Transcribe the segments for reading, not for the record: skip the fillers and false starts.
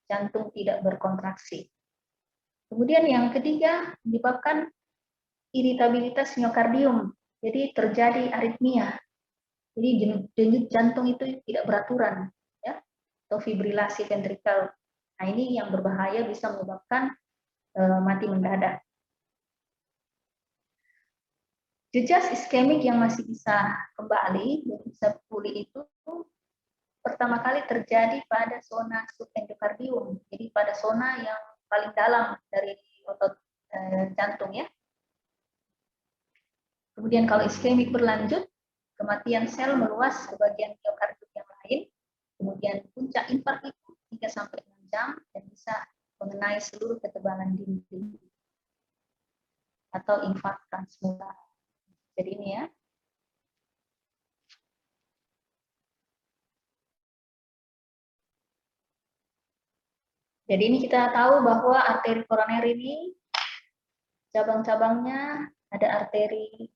jantung tidak berkontraksi. Kemudian yang ketiga menyebabkan iritabilitas miokardium, jadi terjadi aritmia. Jadi denyut jantung itu tidak beraturan, ya, atau fibrilasi ventrikal. Nah, ini yang berbahaya, bisa menyebabkan mati mendadak. Jejak iskemik yang masih bisa kembali, yang bisa pulih itu pertama kali terjadi pada zona subendokardium, jadi pada zona yang paling dalam dari otot jantung, ya. Kemudian kalau iskemik berlanjut, kematian sel meluas ke bagian miokardium yang lain. Kemudian puncak infark itu 3-6 jam dan bisa mengenai seluruh ketebalan dinding atau infark transmural. Jadi ini, ya. Jadi ini kita tahu bahwa arteri koroner ini cabang-cabangnya ada arteri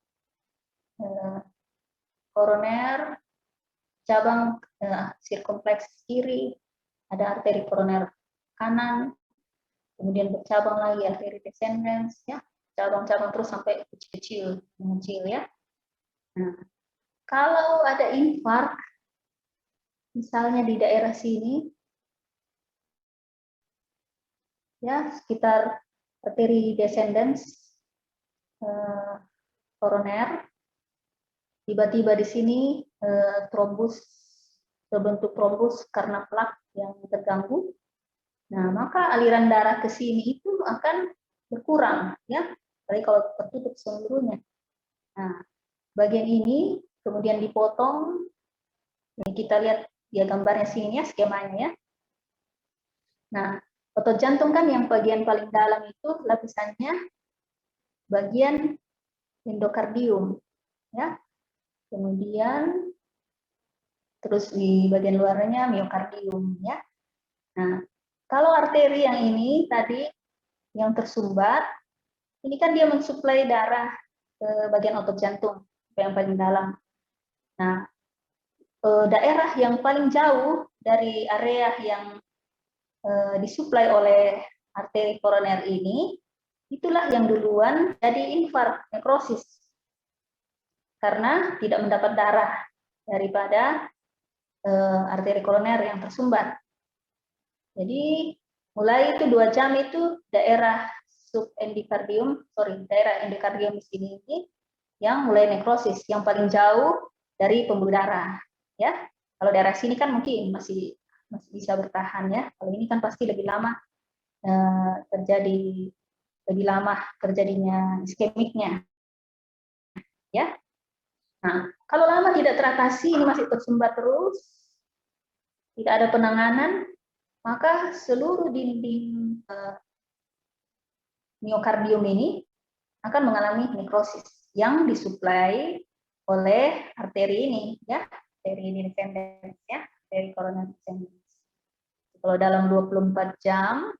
koroner, cabang sirkumfleks kiri, ada arteri koroner kanan, kemudian bercabang lagi arteri descendens, ya, cabang-cabang terus sampai kecil-kecil, mengecil, ya. Nah, kalau ada infark, misalnya di daerah sini, ya, sekitar arteri descendens koroner, tiba-tiba di sini trombus, terbentuk trombus karena plak yang terganggu. Nah, maka aliran darah ke sini itu akan berkurang, ya, apalagi kalau tertutup seluruhnya. Nah, bagian ini kemudian dipotong. Ini kita lihat ya gambarnya sini, ya, skemanya, ya. Nah, otot jantung kan yang bagian paling dalam itu lapisannya bagian endokardium, ya. Kemudian terus di bagian luarnya miokardium, ya. Nah, kalau arteri yang ini tadi yang tersumbat, ini kan dia mensuplai darah ke bagian otot jantung yang paling dalam. Nah, daerah yang paling jauh dari area yang disuplai oleh arteri koroner ini, itulah yang duluan jadi infark, nekrosis, karena tidak mendapat darah daripada arteri koroner yang tersumbat. Jadi mulai itu 2 jam itu daerah daerah endokardium di sini yang mulai nekrosis, yang paling jauh dari pembuluh darah, ya. Kalau daerah sini kan mungkin masih bisa bertahan, ya. Kalau ini kan pasti lebih lama terjadinya iskemiknya, ya. Nah, kalau lama tidak teratasi, ini masih tersumbat terus, tidak ada penanganan, maka seluruh dinding miokardium ini akan mengalami nekrosis yang disuplai oleh arteri ini, ya, arteri descendens, ya, arteri koroner descendens. Kalau dalam 24 jam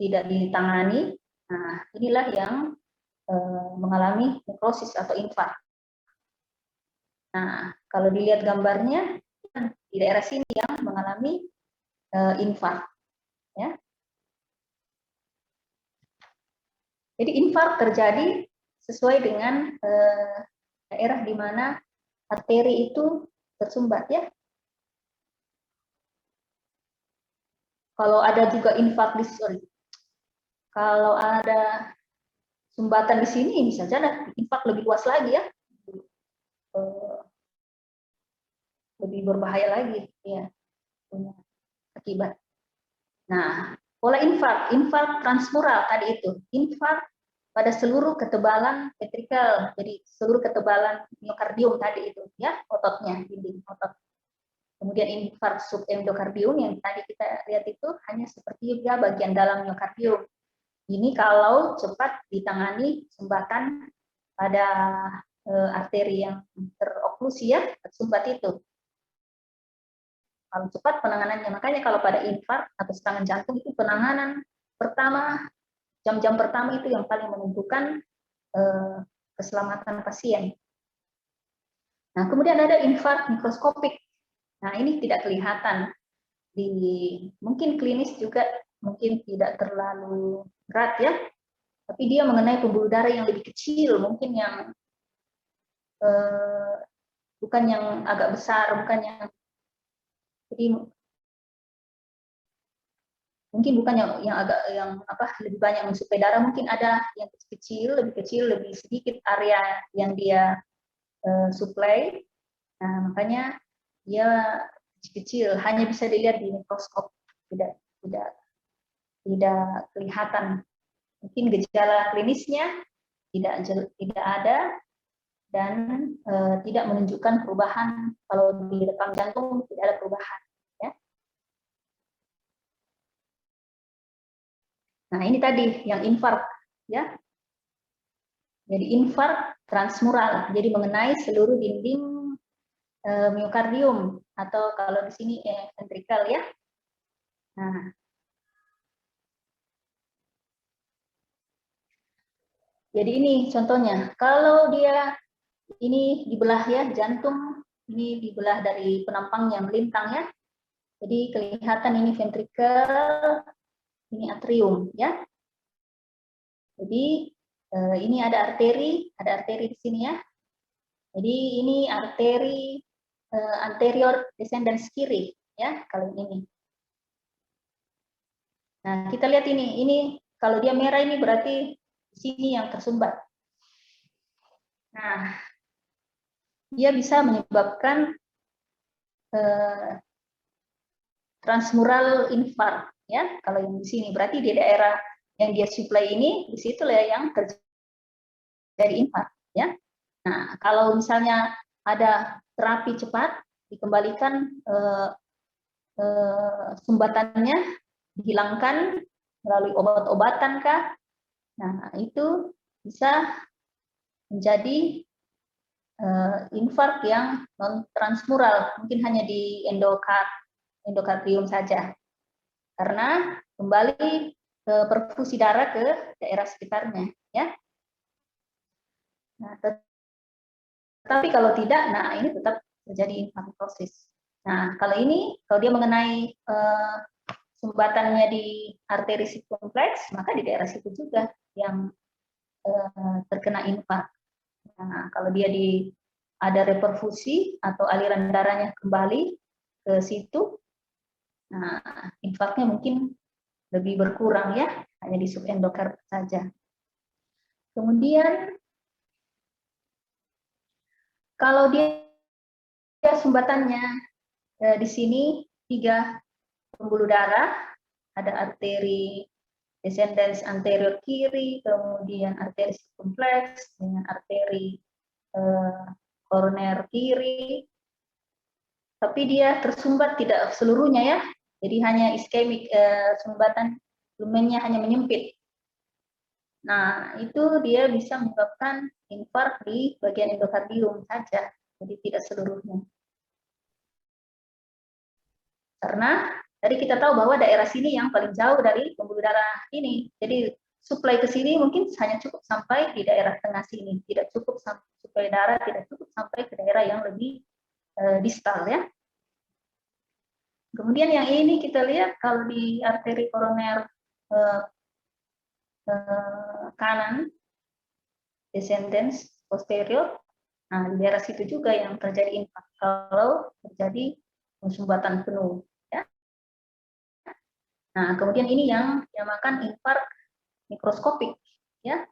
tidak ditangani, nah inilah yang mengalami nekrosis atau infark. Nah, kalau dilihat gambarnya di daerah sini yang mengalami infark, ya. Jadi infark terjadi sesuai dengan daerah di mana arteri itu tersumbat, ya. Kalau ada juga infark kalau ada sumbatan di sini, bisa jadi infark lebih luas lagi, ya, lebih berbahaya lagi, ya, punya akibat. Nah, pola infark transmural tadi itu, infark pada seluruh ketebalan ventrikal, jadi seluruh ketebalan miokardium tadi itu, ya, ototnya, dinding otot. Kemudian infark subendokardium yang tadi kita lihat itu hanya sepertiga bagian dalam miokardium. Ini kalau cepat ditangani sumbatan pada arteri yang teroklusi, ya, tersumbat itu. Kalau cepat penanganannya, makanya kalau pada infark atau serangan jantung itu penanganan pertama, jam-jam pertama itu yang paling menentukan keselamatan pasien. Nah, kemudian ada infark mikroskopik. Nah, ini tidak kelihatan. mungkin klinis juga mungkin tidak terlalu berat ya, tapi dia mengenai pembuluh darah yang lebih kecil, mungkin yang bukan yang agak besar, bukan yang jadi mungkin bukan yang agak lebih banyak mensuplai darah, mungkin ada yang kecil, lebih sedikit area yang dia suplai. Nah, makanya dia kecil, hanya bisa dilihat di mikroskop, tidak kelihatan. Mungkin gejala klinisnya tidak ada dan tidak menunjukkan perubahan. Kalau di rekam jantung tidak ada perubahan. Ya. Nah, ini tadi yang infark, ya. Jadi infark transmural, jadi mengenai seluruh dinding miokardium atau kalau di sini ventrikel ya. Nah, jadi ini contohnya. Kalau dia ini dibelah ya, jantung ini dibelah dari penampang yang melintang ya. Jadi kelihatan ini ventrikel, ini atrium ya. Jadi ini ada arteri di sini ya. Jadi ini arteri anterior descendens kiri ya, kalau ini. Nah, kita lihat ini kalau dia merah ini berarti di sini yang tersumbat. Nah, dia bisa menyebabkan transmural infark ya. Kalau yang di sini berarti di daerah yang dia supply ini, di situ lah yang terjadi infark ya. Nah, kalau misalnya ada terapi cepat, dikembalikan sumbatannya, dihilangkan melalui obat-obatan kah? Nah, itu bisa menjadi infark yang non transmural, mungkin hanya di endokardium saja, karena kembali ke perfusi darah ke daerah sekitarnya, ya. Nah, tetapi kalau tidak, nah ini tetap terjadi infarktosis. Nah, kalau dia mengenai sumbatannya di arteri sirkumfleks, maka di daerah situ juga yang terkena infark. Nah, kalau dia ada reperfusi atau aliran darahnya kembali ke situ, nah infarknya mungkin lebih berkurang ya, hanya di subendokard saja. Kemudian kalau dia sumbatannya di sini 3 pembuluh darah, ada arteri descendens anterior kiri, kemudian arteri sirkumfleks dengan arteri koroner kiri, tapi dia tersumbat tidak seluruhnya ya, jadi hanya iskemik, sumbatan lumennya hanya menyempit. Nah, itu dia bisa menyebabkan infark di bagian endokardium saja, jadi tidak seluruhnya. Karena tadi kita tahu bahwa daerah sini yang paling jauh dari pembuluh darah ini, jadi suplai ke sini mungkin hanya cukup sampai di daerah tengah sini, tidak cukup suplai darah, tidak cukup sampai ke daerah yang lebih distal ya. Kemudian yang ini kita lihat kalau di arteri koroner kanan, descendens posterior, nah di daerah situ juga yang terjadi infark kalau terjadi sumbatan penuh. Ya. Nah kemudian ini yang dinamakan infark mikroskopik, ya.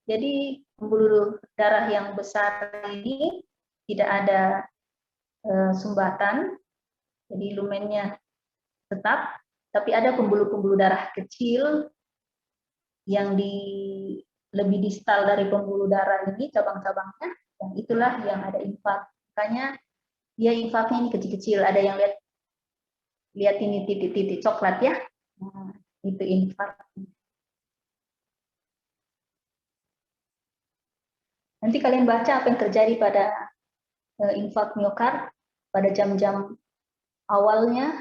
Jadi pembuluh darah yang besar ini tidak ada sumbatan, jadi lumennya tetap, tapi ada pembuluh-pembuluh darah kecil yang lebih distal dari pembuluh darah ini, cabang-cabangnya, dan itulah yang ada infark. Makanya dia infarknya ini kecil-kecil, ada yang lihat ini titik-titik coklat ya, nah, itu infark. Nanti kalian baca apa yang terjadi pada infark miokard pada jam-jam awalnya,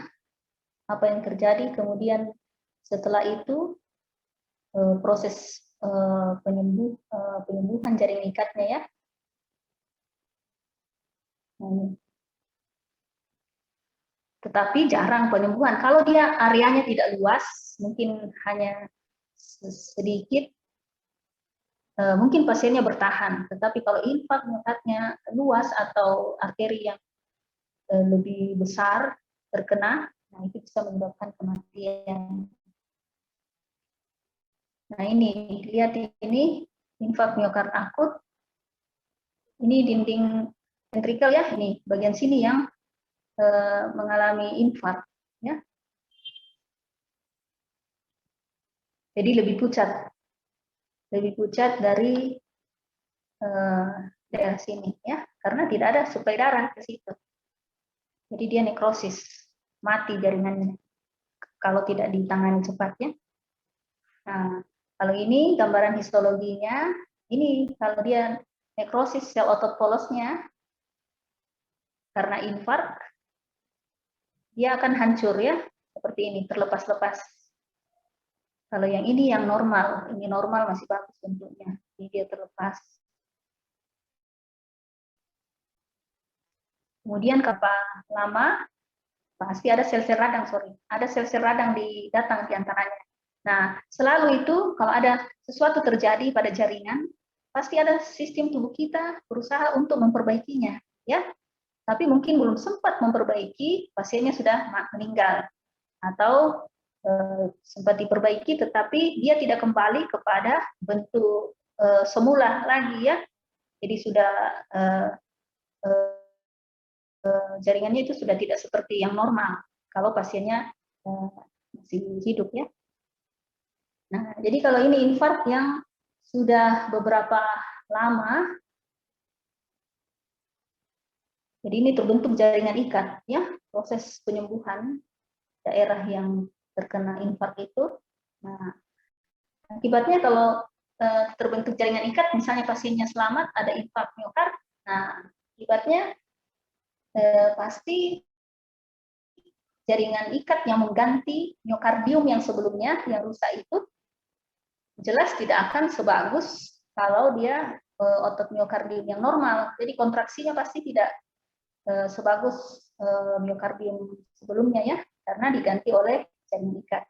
apa yang terjadi, kemudian setelah itu proses penyembuhan jaring ikatnya ya. tetapi jarang penyembuhan. Kalau dia areanya tidak luas, mungkin hanya sedikit, mungkin pasiennya bertahan. Tetapi kalau infak miokardnya luas atau arteri yang lebih besar terkena, nah itu bisa menyebabkan kematian. Nah ini, lihat ini, infak miokard akut. Ini dinding ventrikel ya, ini bagian sini yang mengalami infark. Ya. Jadi lebih pucat dari daerah sini ya, karena tidak ada suplai darah ke situ. Jadi dia nekrosis, mati jaringannya kalau tidak ditangani cepat ya. Nah, kalau ini gambaran histologinya, ini kalau dia nekrosis sel otot polosnya karena infark, dia akan hancur ya, seperti ini, terlepas-lepas. Kalau yang ini yang normal, ini normal masih bagus bentuknya, ini dia terlepas. Kemudian kapal lama, pasti ada sel-sel radang, ada sel-sel radang di datang diantaranya. Nah, selalu itu kalau ada sesuatu terjadi pada jaringan, pasti ada sistem tubuh kita berusaha untuk memperbaikinya, ya. Tapi mungkin belum sempat memperbaiki, pasiennya sudah meninggal atau sempat diperbaiki, tetapi dia tidak kembali kepada bentuk semula lagi, ya. Jadi sudah jaringannya itu sudah tidak seperti yang normal kalau pasiennya masih hidup ya. Nah, jadi kalau ini infark yang sudah beberapa lama, jadi ini terbentuk jaringan ikat ya, proses penyembuhan daerah yang terkena infark itu. Nah, akibatnya kalau terbentuk jaringan ikat, misalnya pasiennya selamat, ada infark miokard, nah akibatnya pasti jaringan ikat yang mengganti miokardium yang sebelumnya yang rusak itu jelas tidak akan sebagus kalau dia otot miokardium yang normal. Jadi kontraksinya pasti tidak sebagus miokardium sebelumnya ya, karena diganti oleh jaringan ikat.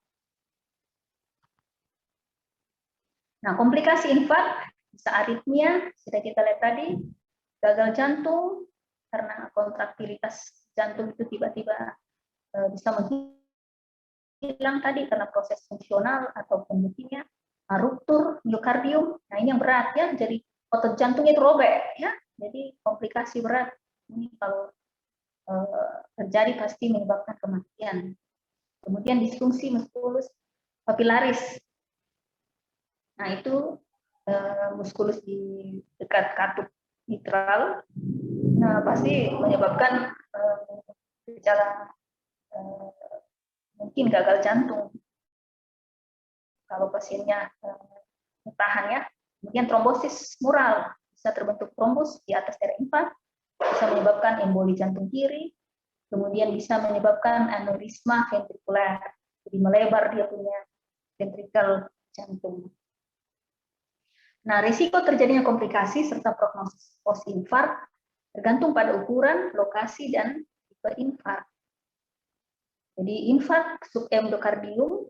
Nah, komplikasi infark bisa aritmia, sudah kita lihat tadi, gagal jantung karena kontraktilitas jantung itu tiba-tiba bisa menghilang tadi karena proses fungsional ataupun leukemia, ruptur miokardium. Nah, ini yang berat ya, jadi otot jantungnya itu robek ya. Jadi komplikasi berat ini kalau terjadi pasti menyebabkan kematian. Kemudian disfungsi muskulus papilaris. Nah, itu muskulus di dekat katup mitral. Nah, pasti menyebabkan gejala mungkin gagal jantung kalau pasiennya tahan ya. Kemudian trombosis mural, bisa terbentuk trombus di atas daerah infark, bisa menyebabkan emboli jantung kiri, kemudian bisa menyebabkan aneurisma ventrikuler, jadi melebar dia punya ventrikel jantung. Nah, risiko terjadinya komplikasi serta prognosis post-infark tergantung pada ukuran, lokasi, dan tipe infark. Jadi infark subendokardium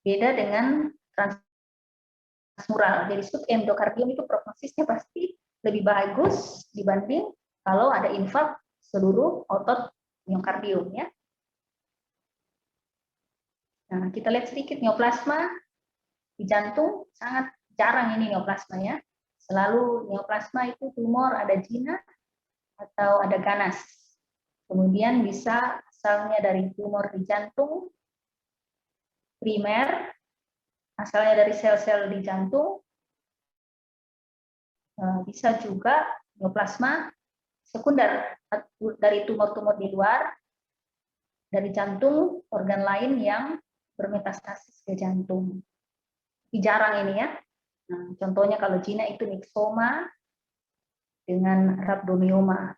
beda dengan transmural. Jadi subendokardium itu prognosisnya pasti lebih bagus dibanding kalau ada infark seluruh otot miokardium ya. Nah, kita lihat sedikit neoplasma di jantung, sangat jarang ini neoplasma ya. Selalu neoplasma itu tumor ada jinak atau ada ganas. Kemudian bisa asalnya dari tumor di jantung primer, asalnya dari sel-sel di jantung, bisa juga neoplasma sekunder dari tumor-tumor di luar, dari jantung, organ lain yang bermetastasis ke jantung. Ini jarang ini ya. Nah, contohnya kalau jinak itu myxoma dengan rhabdomyoma.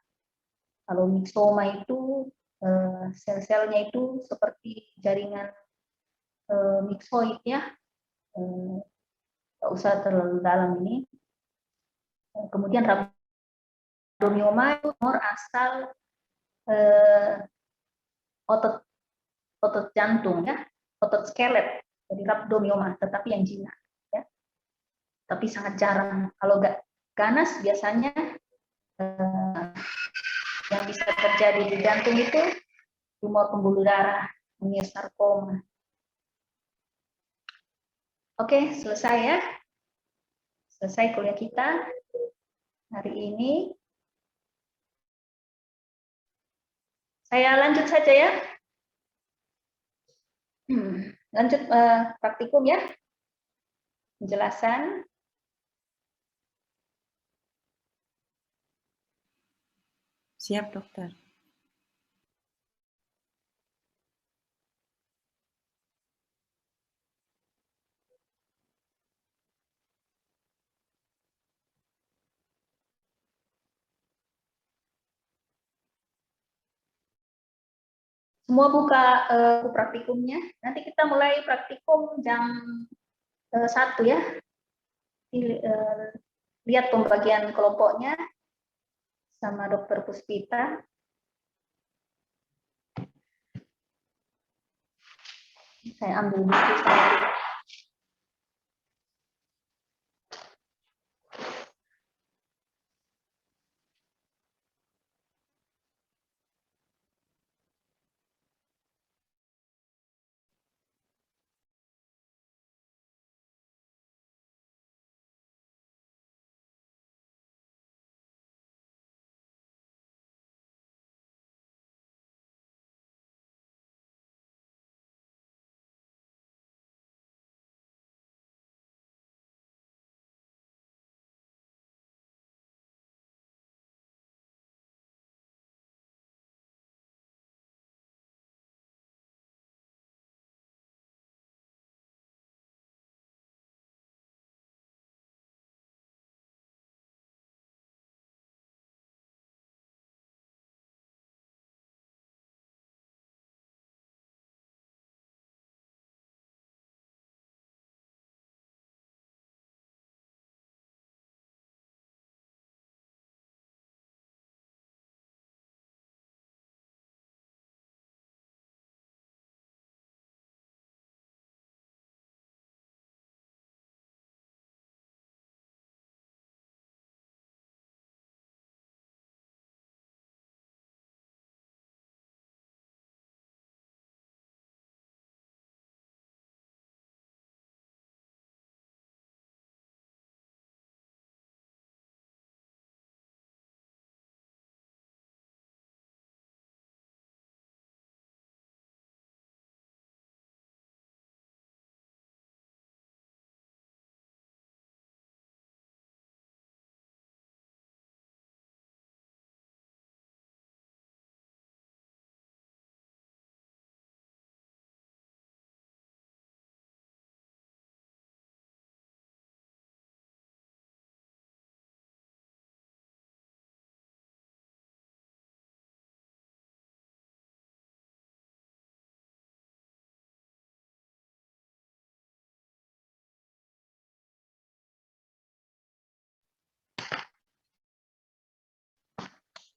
Kalau myxoma itu sel-selnya itu seperti jaringan myxoid ya, nggak usah terlalu dalam ini. Kemudian rhabdomyoma itu tumor asal otot jantung ya, otot skelet, jadi rhabdomioma, tetapi yang jinak ya. Tapi sangat jarang. Kalau ganas biasanya yang bisa terjadi di jantung itu tumor pembuluh darah, sarkoma. Oke, selesai ya. Selesai kuliah kita hari ini. Saya lanjut saja ya. Lanjut praktikum ya. Penjelasan. Siap, dokter. Semua buka praktikumnya. Nanti kita mulai praktikum jam 1 ya. Lihat pembagian kelompoknya sama Dokter Puspita. Saya ambil buku saya.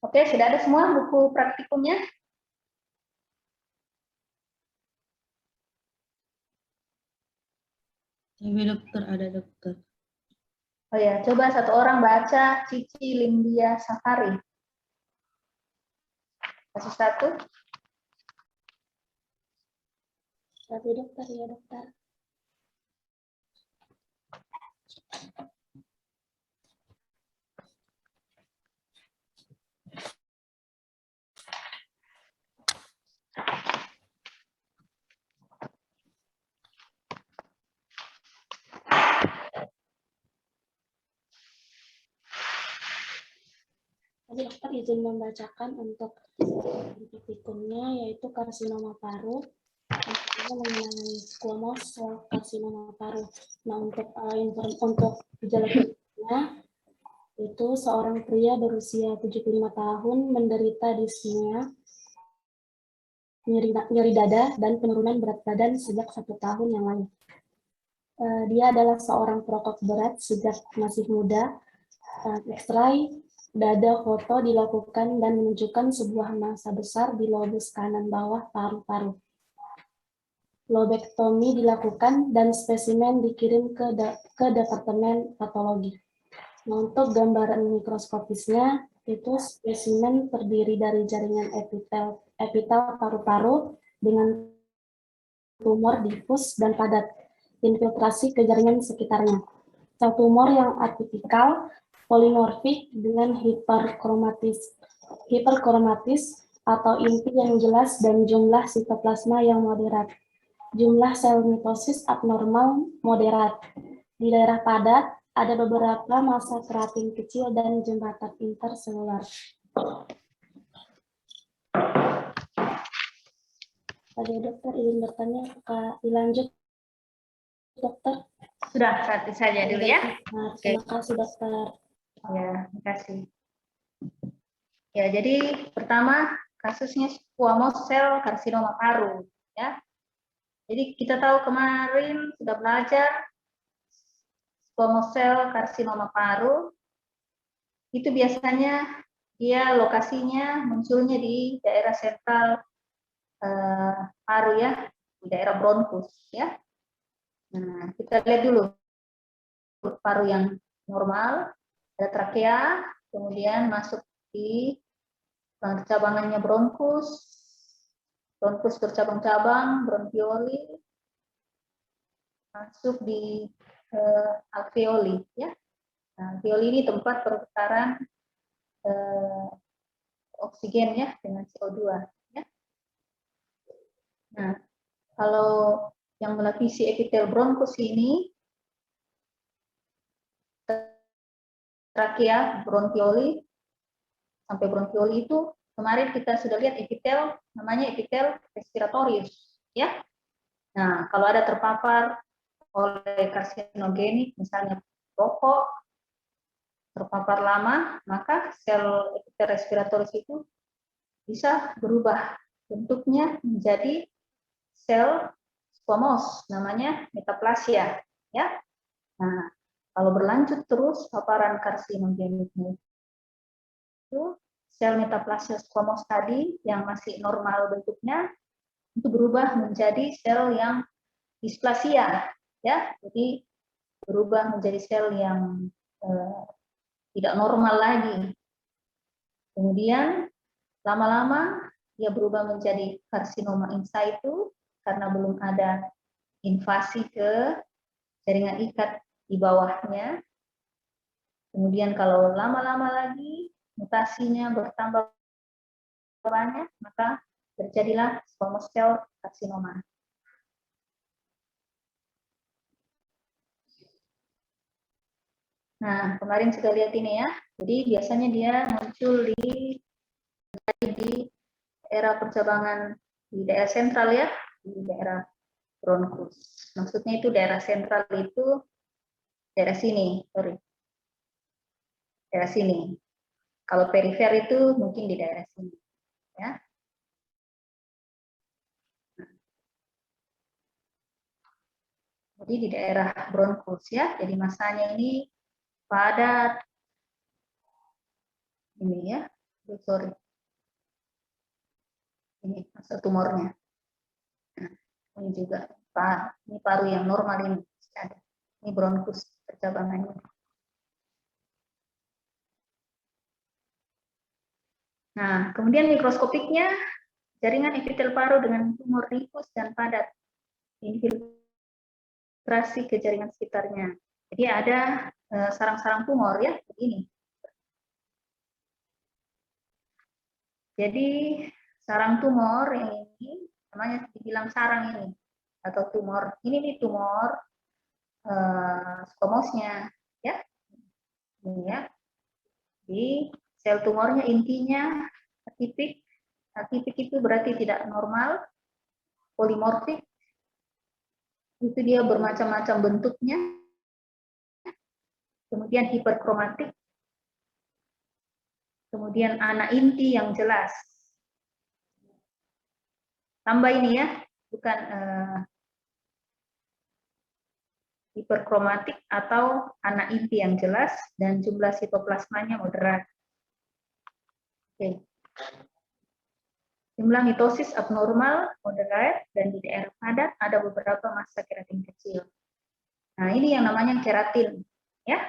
Oke, sudah ada semua buku praktikumnya? Tapi dokter, ada dokter. Oh ya, coba satu orang baca Cici Lindia Safari. Kasus 1. Tapi dokter, ya dokter. Jadi dokter izin membacakan untuk praktikumnya, yaitu karsinoma paru, mengenai squamous cell karsinoma paru. Nah, untuk gejala klinisnya itu seorang pria berusia 75 tahun menderita dispnea, nyeri dada, dan penurunan berat badan sejak 1 tahun yang lalu. Dia adalah seorang perokok berat sejak masih muda. X-ray Dada foto dilakukan dan menunjukkan sebuah massa besar di lobus kanan bawah paru-paru. Lobektomi dilakukan dan spesimen dikirim ke Departemen Patologi. Nah, untuk gambaran mikroskopisnya, itu spesimen terdiri dari jaringan epitel paru-paru dengan tumor difus dan padat, infiltrasi ke jaringan sekitarnya. Sel tumor yang atipikal, polimorfik dengan hiperkromatis atau inti yang jelas dan jumlah sitoplasma yang moderat. Jumlah sel mitosis abnormal moderat. Di daerah padat, ada beberapa massa keratin kecil dan jembatan interselular. Ada dokter ingin bertanya, dilanjut dokter. Sudah, satu saja dulu ya. Nah, terima kasih dokter. Ya, terima kasih. Ya, jadi pertama kasusnya squamous cell karsinoma paru, ya. Jadi kita tahu kemarin sudah belajar squamous cell karsinoma paru itu biasanya dia lokasinya munculnya di daerah sentral paru ya, di daerah bronkus ya. Nah, kita lihat dulu paru yang normal, ada trakea, kemudian masuk di cabangannya bronkus, bronkus bercabang-cabang, bronkioli, masuk di alveoli ya. Nah, alveoli ini tempat pertukaran oksigen ya dengan CO2 ya. Nah, kalau yang melapisi epitel bronkus ini trakea, bronkioli sampai bronkioli itu kemarin kita sudah lihat epitel namanya epitel respiratorius ya. Nah, kalau ada terpapar oleh karsinogenik misalnya rokok terpapar lama, maka sel epitel respiratorius itu bisa berubah bentuknya menjadi sel squamous, namanya metaplasia ya. Nah, kalau berlanjut terus paparan karsinogeniknya itu sel metaplasia squamous tadi yang masih normal bentuknya itu berubah menjadi sel yang displasia ya. Jadi berubah menjadi sel yang tidak normal lagi. Kemudian lama-lama dia berubah menjadi karsinoma in situ karena belum ada invasi ke jaringan ikat di bawahnya. Kemudian kalau lama-lama lagi mutasinya bertambah banyak, maka terjadilah squamous cell karsinoma. Nah, kemarin sudah lihat ini ya. Jadi biasanya dia muncul di daerah percabangan di daerah sentral ya, di daerah bronkus. Maksudnya itu daerah sentral itu daerah sini, sorry. Daerah sini. Kalau perifer itu mungkin di daerah sini, ya. Jadi di daerah bronkus ya. Jadi masanya ini padat. Ini ya, sorry. Ini masa tumornya. Nah, ini juga ini paru yang normal ini ada. Ini bronkus percabangannya. Nah, kemudian mikroskopiknya jaringan epitel paru dengan tumor difus dan padat infiltrasi ke jaringan sekitarnya. Jadi ada sarang-sarang tumor ya, begini. Jadi sarang tumor yang ini namanya dibilang sarang ini atau tumor. Ini nih tumor squamosnya ya. Ini ya. Di sel tumornya intinya atipik. Atipik itu berarti tidak normal. Polimorfik itu dia bermacam-macam bentuknya. Kemudian hiperkromatik. Kemudian anak inti yang jelas. Tambah ini ya, bukan hiperkromatik atau anak inti yang jelas dan jumlah sitoplasmanya moderat. Oke. Jumlah mitosis abnormal, moderat, dan di daerah padat ada beberapa massa keratin kecil. Nah, ini yang namanya keratin, ya.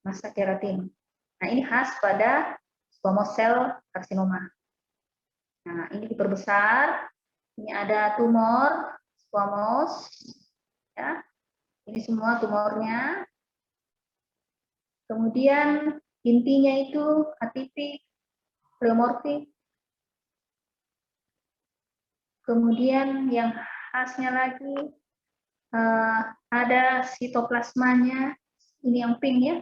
Massa keratin. Nah, ini khas pada squamous cell karsinoma. Nah, ini diperbesar. Ini ada tumor squamous, ya. Ini semua tumornya. Kemudian intinya itu atipik, pleomorfik. Kemudian yang khasnya lagi ada sitoplasmanya. Ini yang pink ya.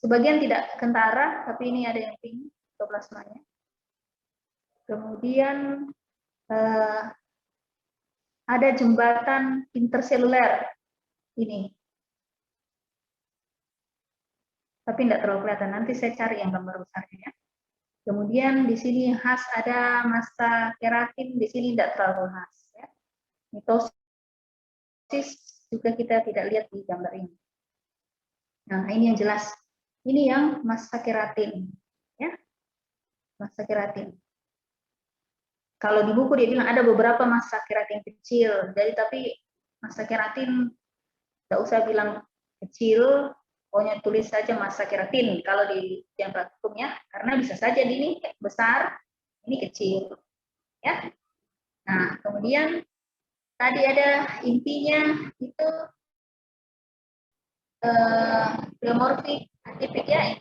Sebagian tidak kentara, tapi ini ada yang pink sitoplasmanya. Kemudian ada jembatan interseluler ini. Tapi tidak terlalu kelihatan. Nanti saya cari yang gambar besarnya ya. Kemudian di sini khas ada massa keratin, di sini tidak terlalu khas. Ya. Mitosis juga kita tidak lihat di gambar ini. Nah, ini yang jelas. Ini yang massa keratin. Ya. Massa keratin. Kalau di buku dia bilang ada beberapa massa keratin kecil. Jadi tapi massa keratin tidak usah bilang kecil, pokoknya tulis saja massa keratin kalau di yang praktikum ya, karena bisa saja ini besar, ini kecil, ya. Nah, kemudian tadi ada intinya itu pleomorfik, atipik ya.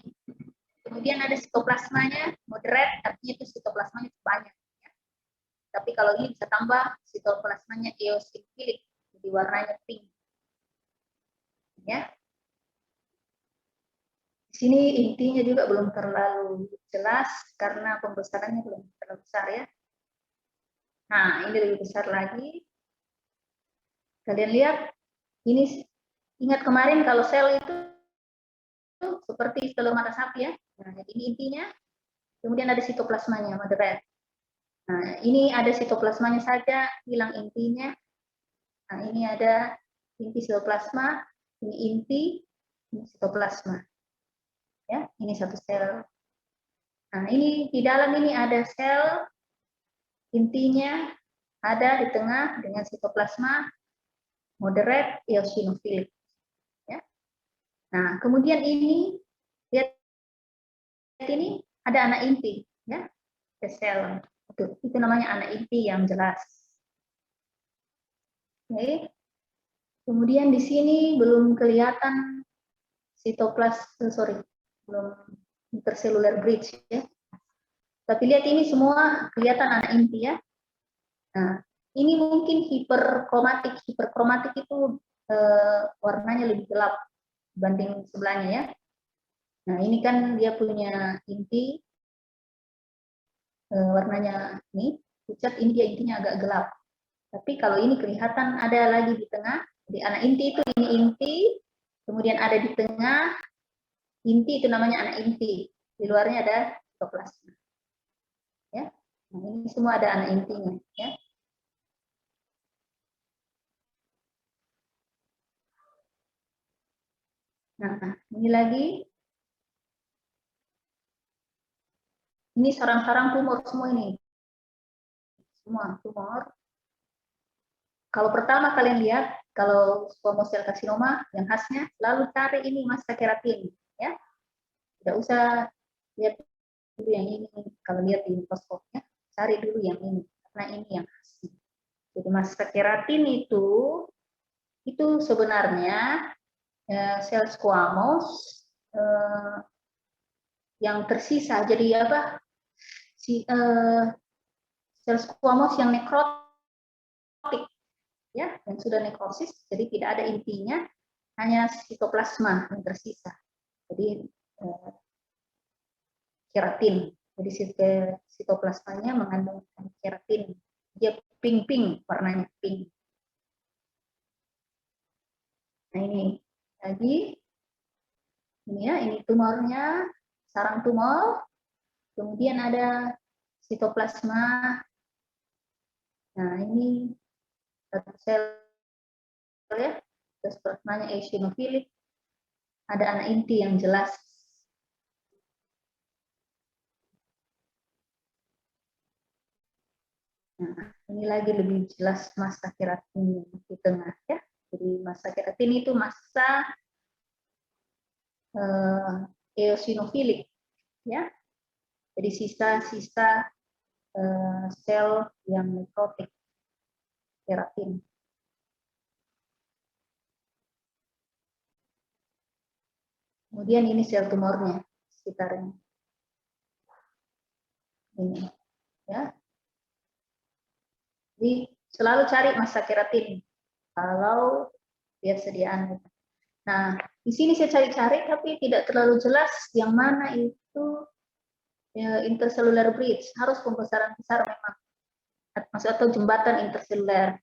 Kemudian ada sitoplasmanya moderat, artinya itu sitoplasmanya banyak. Ya. Tapi kalau ini bisa tambah sitoplasmanya eosinofilik, jadi warnanya pink. Ya. Di sini intinya juga belum terlalu jelas karena pembesarannya belum terlalu besar ya. Nah, ini lebih besar lagi. Kalian lihat, ini ingat kemarin kalau sel itu seperti telur mata sapi ya. Nah, jadi ini intinya. Kemudian ada sitoplasmanya, moderat. Nah, ini ada sitoplasmanya saja, hilang intinya. Nah, ini ada inti sitoplasma, ini inti, ini sitoplasma. Ya, ini satu sel. Nah, ini di dalam ini ada sel, intinya ada di tengah dengan sitoplasma moderat eosinofilik. Ya. Nah, kemudian ini lihat ini ada anak inti, ya, sel. Itu namanya anak inti yang jelas. Oke. Kemudian di sini belum kelihatan belum intercellular bridge ya. Tapi lihat ini semua kelihatan anak inti ya. Nah, ini mungkin hiperkromatik. Hiperkromatik itu warnanya lebih gelap dibanding sebelahnya ya. Nah, ini kan dia punya inti warnanya ini pucat, ini dia intinya agak gelap. Tapi kalau ini kelihatan ada lagi di tengah. Jadi anak inti itu ini inti, kemudian ada di tengah inti itu namanya anak inti. Di luarnya ada sitoplasma. Ya. Nah, ini semua ada anak intinya ya. Nah, ini lagi. Ini sarang-sarang tumor semua ini. Semua tumor. Kalau pertama kalian lihat, kalau squamous cell carcinoma yang khasnya, lalu cari ini massa keratin, ya. Tidak usah lihat dulu yang ini. Kalau lihat di mikroskopnya, cari dulu yang ini, karena ini yang khasnya. Jadi massa keratin itu sebenarnya sel squamous yang tersisa. Jadi apa? Sel squamous yang nekrotik. Ya, yang sudah nekrosis, jadi tidak ada intinya, hanya sitoplasma yang tersisa. Jadi keratin, jadi sitoplasmanya mengandung keratin, dia pink warnanya pink. Nah ini lagi, ini ya, ini tumornya, sarang tumor, kemudian ada sitoplasma. Nah ini satu sel ya, sitoplasmanya eosinofilik, ada anak inti yang jelas. Nah, ini lagi lebih jelas massa keratin di tengah ya. Jadi massa keratin itu massa eosinofilik ya. Jadi sisa-sisa sel yang nekrotik keratin. Kemudian ini sel tumornya sekitarnya. Ini ya. Jadi selalu cari massa keratin kalau lihat sediaan. Nah, di sini saya cari-cari tapi tidak terlalu jelas yang mana itu intercellular bridge. Harus pembesaran besar memang. Maksud atau jembatan interseluler.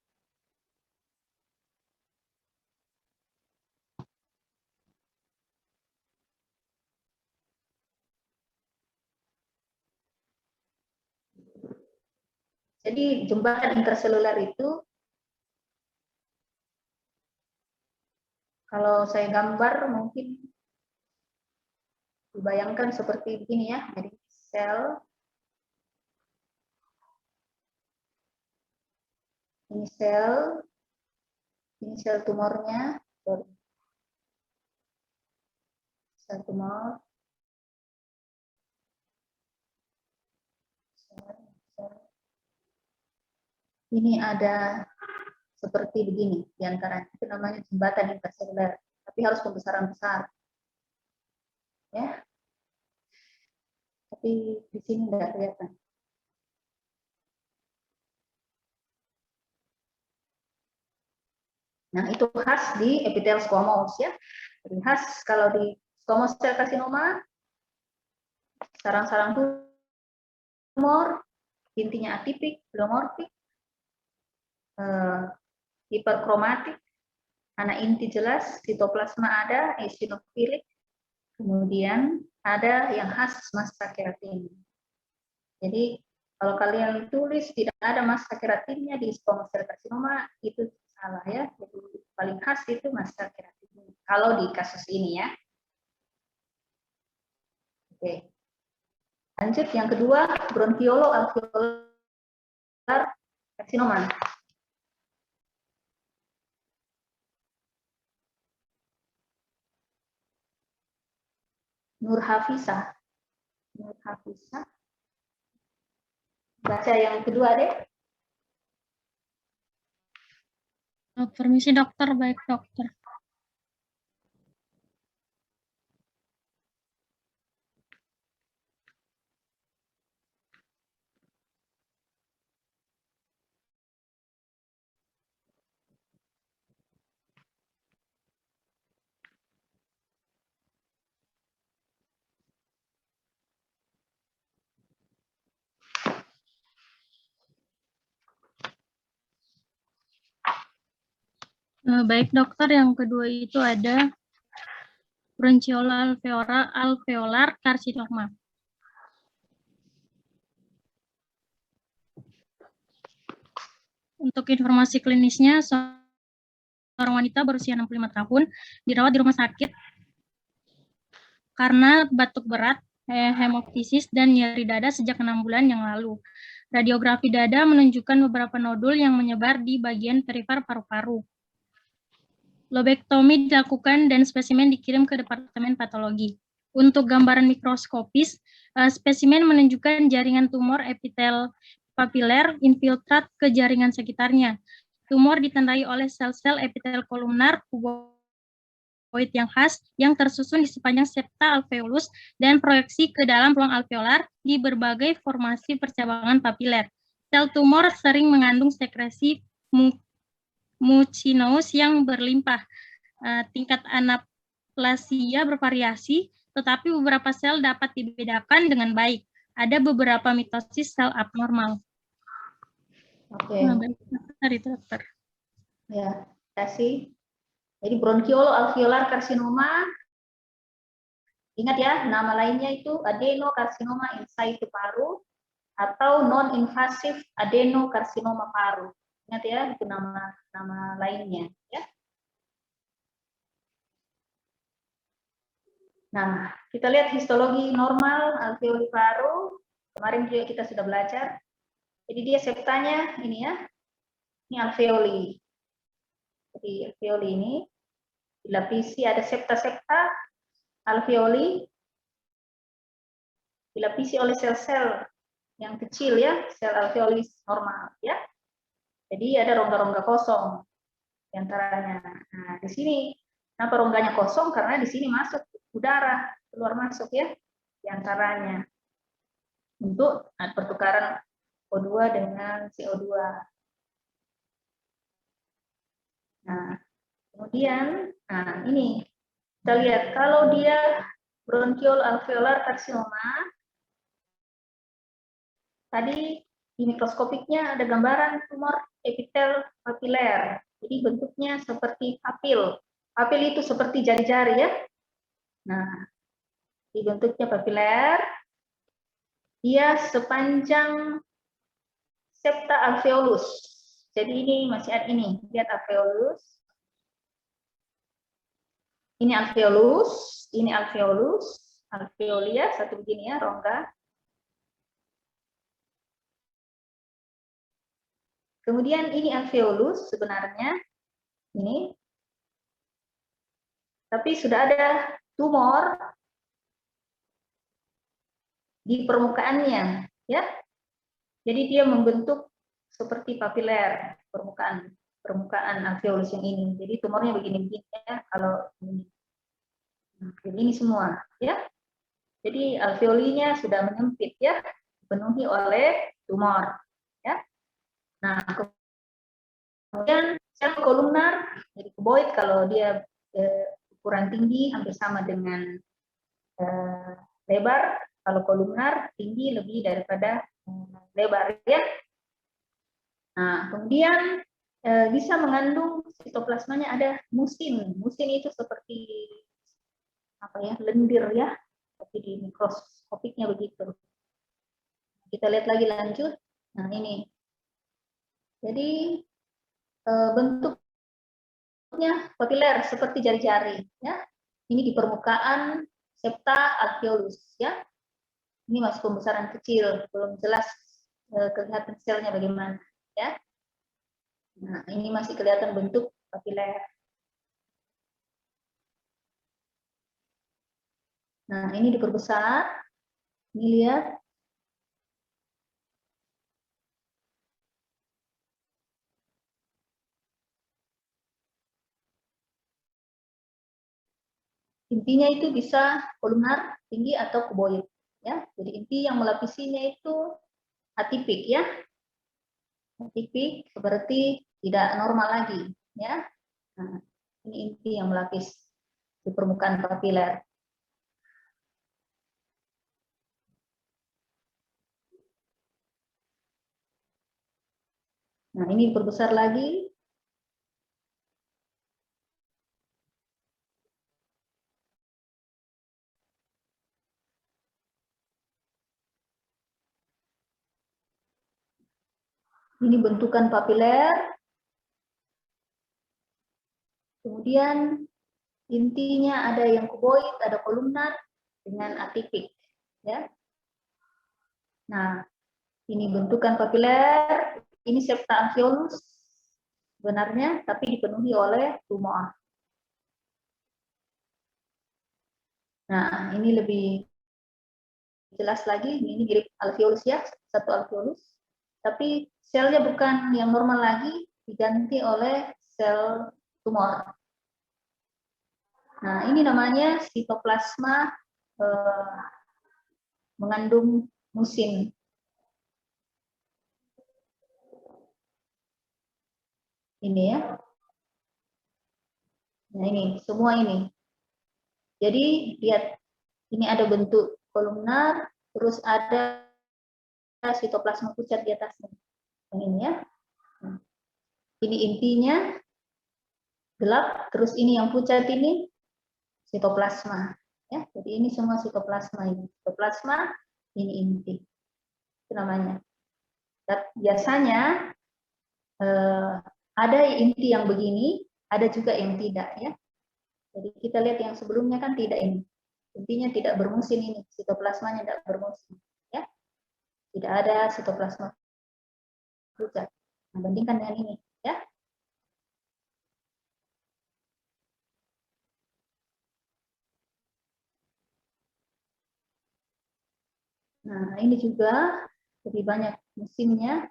Jadi jembatan interseluler itu kalau saya gambar mungkin dibayangkan seperti begini ya. Jadi sel ini sel tumornya, sel tumor, ini ada seperti begini di antara itu namanya jembatan interseluler, tapi harus pembesaran besar, ya. Tapi di sini tidak kelihatan. Nah, itu khas di epitel squamous ya. Jadi khas kalau di squamous cell carcinoma, sarang-sarang tumor, intinya atipik, pleomorfik, hiperkromatik, anak inti jelas, sitoplasma ada, eosinofilik, kemudian ada yang khas massa keratin. Jadi kalau kalian tulis tidak ada massa keratinnya di squamous cell carcinoma, itu salah ya. Jadi paling khas itu massa keratin. Kalau di kasus ini ya. Oke. Lanjut yang kedua, bronkiolo-alveolar carcinoma. Nurhafisa. Baca yang kedua deh. Permisi dokter, baik dokter. Baik dokter, yang kedua itu ada bronchiolo-alveolar carcinoma. Untuk informasi klinisnya, seorang wanita berusia 65 tahun dirawat di rumah sakit karena batuk berat, hemoptisis, dan nyeri dada sejak 6 bulan yang lalu. Radiografi dada menunjukkan beberapa nodul yang menyebar di bagian perifer paru-paru. Lobektomi dilakukan dan spesimen dikirim ke Departemen Patologi. Untuk gambaran mikroskopis, spesimen menunjukkan jaringan tumor epitel papiler infiltrat ke jaringan sekitarnya. Tumor ditandai oleh sel-sel epitel kolumnar kuboid yang khas yang tersusun di sepanjang septa alveolus dan proyeksi ke dalam ruang alveolar di berbagai formasi percabangan papiler. Sel tumor sering mengandung sekresi mucinous yang berlimpah. Tingkat anaplasia bervariasi, tetapi beberapa sel dapat dibedakan dengan baik. Ada beberapa mitosis sel abnormal. Oke. Dari dokter. Ya, terima kasih. Jadi bronchiolo-alveolar carcinoma, ingat ya, nama lainnya itu adenokarsinoma in situ paru atau non-invasive adenokarsinoma paru. Ingat ya, itu nama lainnya. Ya. Nah, kita lihat histologi normal alveoli paru. Kemarin juga kita sudah belajar. Jadi dia septanya ini ya, ini alveoli. Jadi alveoli ini dilapisi ada septa-septa alveoli dilapisi oleh sel-sel yang kecil ya, sel alveoli normal ya. Jadi ada rongga-rongga kosong di antaranya. Nah, di sini kenapa rongganya kosong? Karena di sini masuk udara, keluar masuk ya di antaranya untuk pertukaran O2 dengan CO2. Nah, kemudian ini kita lihat kalau dia bronchial alveolar carcinoma, tadi di mikroskopiknya ada gambaran tumor epitel papiler. Jadi bentuknya seperti papil. Papil itu seperti jari-jari ya. Nah, di bentuknya papiler, dia sepanjang septa alveolus. Jadi ini masih ada ini, lihat alveolus. Ini alveolus, ini alveolus, alveoli ya, satu begini ya, rongga. Kemudian ini alveolus sebenarnya, ini. Tapi sudah ada tumor di permukaannya, ya. Jadi dia membentuk seperti papiler permukaan alveolus yang ini. Jadi tumornya begini-begini ya, kalau ini. Jadi ini semua, ya. Jadi alveolinya sudah menyempit ya, dipenuhi oleh tumor, ya. Nah, kemudian sel kolumnar, jadi kuboid kalau dia ukuran tinggi hampir sama dengan lebar, kalau kolumnar tinggi lebih daripada lebar ya. Nah, kemudian bisa mengandung sitoplasmanya ada musin. Musin itu seperti apa ya, lendir ya, tapi di mikroskopiknya begitu. Kita lihat lagi lanjut. Nah, ini. Jadi bentuknya papiler seperti jari-jari ya. Ini di permukaan septa alveolus ya. Ini masih pembesaran kecil, belum jelas kelihatan selnya bagaimana ya. Nah, ini masih kelihatan bentuk papiler. Nah, ini diperbesar. Ini lihat. Intinya itu bisa kolumnar, tinggi atau kuboid ya. Jadi inti yang melapisinya itu atipik ya. Atipik seperti tidak normal lagi ya. Nah, ini inti yang melapis di permukaan papiler. Nah, ini diperbesar lagi. Ini bentukan papiler. Kemudian intinya ada yang kuboid, ada kolumnar dengan atipik ya. Nah, ini bentukan papiler, ini septa alveolus sebenarnya, tapi dipenuhi oleh tumor. Nah, ini lebih jelas lagi, ini mirip alveolus ya, satu alveolus, tapi selnya bukan yang normal lagi, diganti oleh sel tumor. Nah, ini namanya sitoplasma mengandung musin. Ini ya. Nah, ini semua ini. Jadi lihat, ini ada bentuk kolumnar, terus ada sitoplasma pucat di atasnya. Yang ini ya. Nah, ini intinya gelap, terus ini yang pucat ini sitoplasma. Ya, jadi ini semua sitoplasma ini. Sitoplasma, ini inti. Itu namanya. Dan biasanya ada inti yang begini, ada juga yang tidak ya. Jadi kita lihat yang sebelumnya kan tidak ini. Intinya tidak bermusin ini, sitoplasmanya tidak bermusin ya. Tidak ada sitoplasma juga. Nah, bandingkan dengan ini, ya. Nah, ini juga lebih banyak musimnya.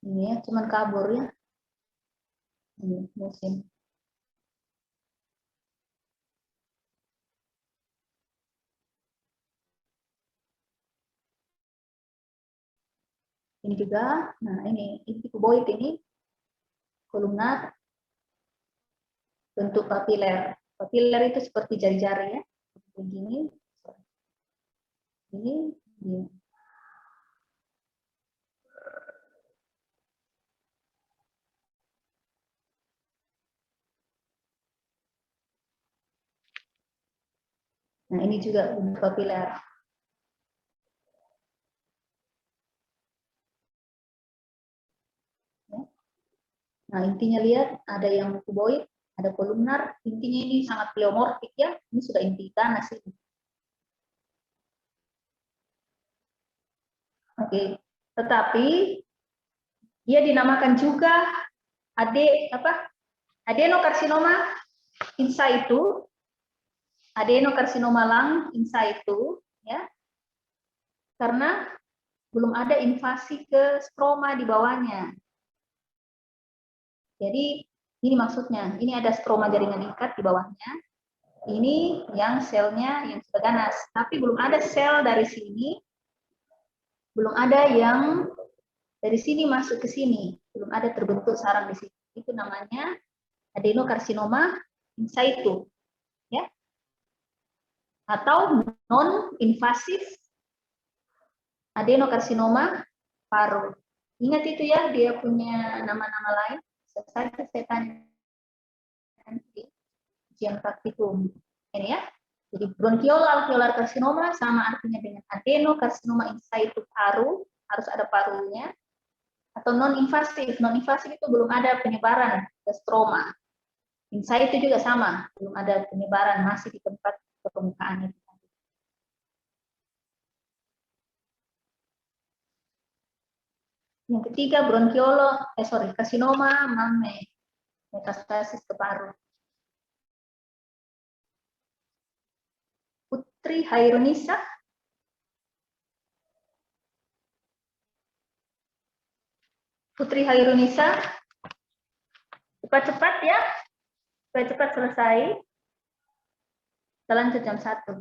Ini ya, cuman kabur ya. Ini musim. Ini juga, nah ini kuboid ini kolumnar bentuk papiler. Papiler itu seperti jari-jari ya, begini. Ini. Nah, ini juga bentuk papiler. Nah, intinya lihat ada yang kuboid, ada kolumnar. Intinya ini sangat pleomorfik ya. Ini sudah inti tanah sih. Oke, tetapi dia dinamakan juga adenokarsinoma in situ, adenokarsinoma lung in situ, ya, karena belum ada invasi ke stroma di bawahnya. Jadi ini maksudnya, ini ada stroma jaringan ikat di bawahnya. Ini yang selnya yang sudah ganas, tapi belum ada sel dari sini, belum ada yang dari sini masuk ke sini, belum ada terbentuk sarang di sini. Itu namanya adenokarsinoma in situ, ya, atau non-invasif adenokarsinoma paru. Ingat itu ya, dia punya nama-nama lain. Saya tanya nanti ujian praktikum ini ya. Jadi bronchial-alveolar karsinoma sama artinya dengan adenokarsinoma in situ paru, harus ada parunya. Atau non-invasif. Non-invasif itu belum ada penyebaran ke stroma. In situ juga sama, belum ada penyebaran, masih di tempat permukaan itu. Yang ketiga karsinoma mamme, metastasis ke paru. Putri Hairunisa. Putri Hairunisa. Cepat-cepat ya. Supaya cepat selesai. Kita lanjut jam 1.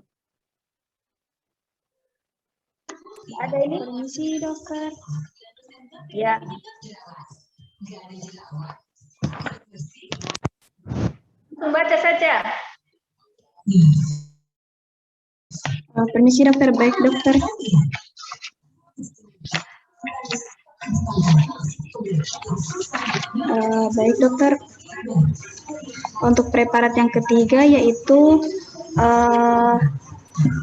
Ada ini? Permisi, dokter. Ya. Membaca saja. Permisi, dokter. Baik, dokter. Baik, dokter. Untuk preparat yang ketiga yaitu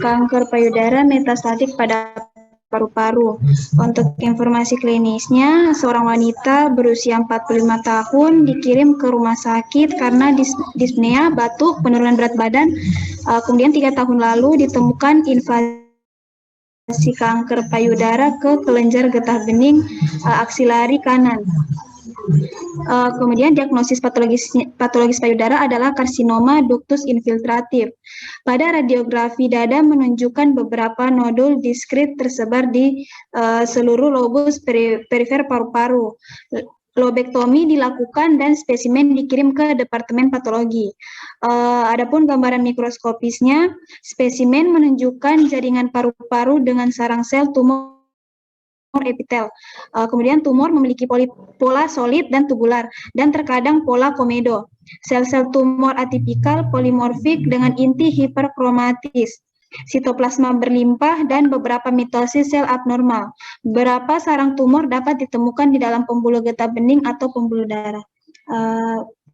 kanker payudara metastatik pada paru-paru. Untuk informasi klinisnya, seorang wanita berusia 45 tahun dikirim ke rumah sakit karena dyspnea, batuk, penurunan berat badan. Kemudian 3 tahun lalu ditemukan invasi kanker payudara ke kelenjar getah bening aksilari kanan. Kemudian diagnosis patologis payudara adalah karsinoma ductus infiltratif. Pada radiografi dada menunjukkan beberapa nodul diskrit tersebar di seluruh lobus perifer paru-paru. Lobektomi dilakukan dan spesimen dikirim ke Departemen Patologi. Adapun gambaran mikroskopisnya, spesimen menunjukkan jaringan paru-paru dengan sarang sel tumor epitel. Kemudian tumor memiliki pola solid dan tubular, dan terkadang pola komedo. Sel-sel tumor atipikal polimorfik dengan inti hiperkromatis. Sitoplasma berlimpah dan beberapa mitosis sel abnormal. Beberapa sarang tumor dapat ditemukan di dalam pembuluh getah bening atau pembuluh darah.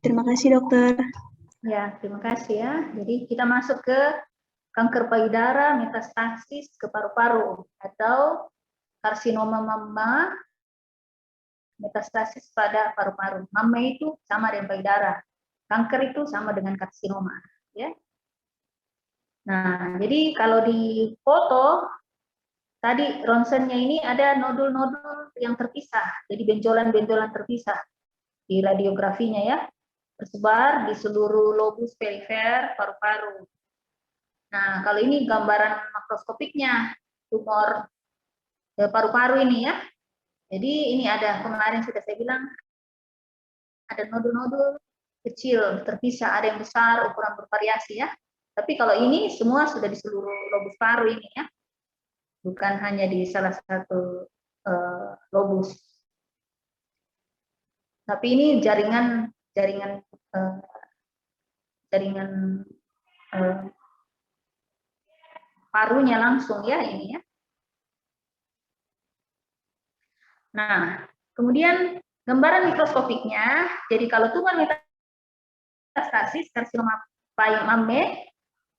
Terima kasih, dokter. Ya, terima kasih ya. Jadi kita masuk ke kanker payudara metastasis ke paru-paru atau karsinoma mama metastasis pada paru-paru. Mama itu sama dengan payudara. Kanker itu sama dengan karsinoma, ya. Nah, jadi kalau di foto tadi ronsennya ini ada nodul-nodul yang terpisah, jadi benjolan-benjolan terpisah di radiografinya ya, tersebar di seluruh lobus perifer paru-paru. Nah, kalau ini gambaran makroskopiknya tumor paru-paru ini ya. Jadi ini ada, kemarin sudah saya bilang, ada nodul-nodul kecil terpisah, ada yang besar, ukuran bervariasi ya. Tapi kalau ini semua sudah di seluruh lobus paru ini ya, bukan hanya di salah satu lobus. Tapi ini jaringan parunya langsung ya ini ya. Nah, kemudian gambaran mikroskopiknya, jadi kalau tumor metastasis karsinoma mamme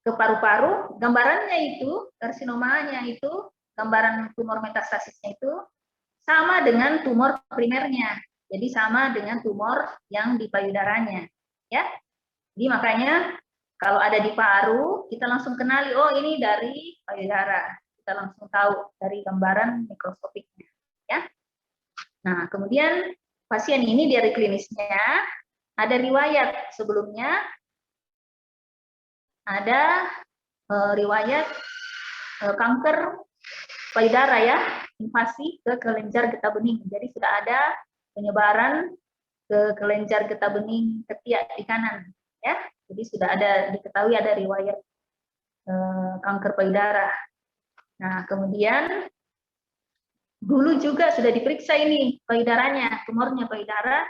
ke paru-paru, gambarannya itu, karsinomanya itu, gambaran tumor metastasisnya itu sama dengan tumor primernya. Jadi sama dengan tumor yang di payudaranya, ya. Jadi makanya kalau ada di paru, kita langsung kenali, oh ini dari payudara. Kita langsung tahu dari gambaran mikroskopiknya, ya. Nah, kemudian pasien ini dari klinisnya ada riwayat sebelumnya, ada riwayat kanker payudara ya, invasi ke kelenjar getah bening. Jadi sudah ada penyebaran ke kelenjar getah bening ketiak di kanan, ya. Jadi sudah ada diketahui ada riwayat kanker payudara. Nah, kemudian dulu juga sudah diperiksa ini payudaranya, tumornya payudara,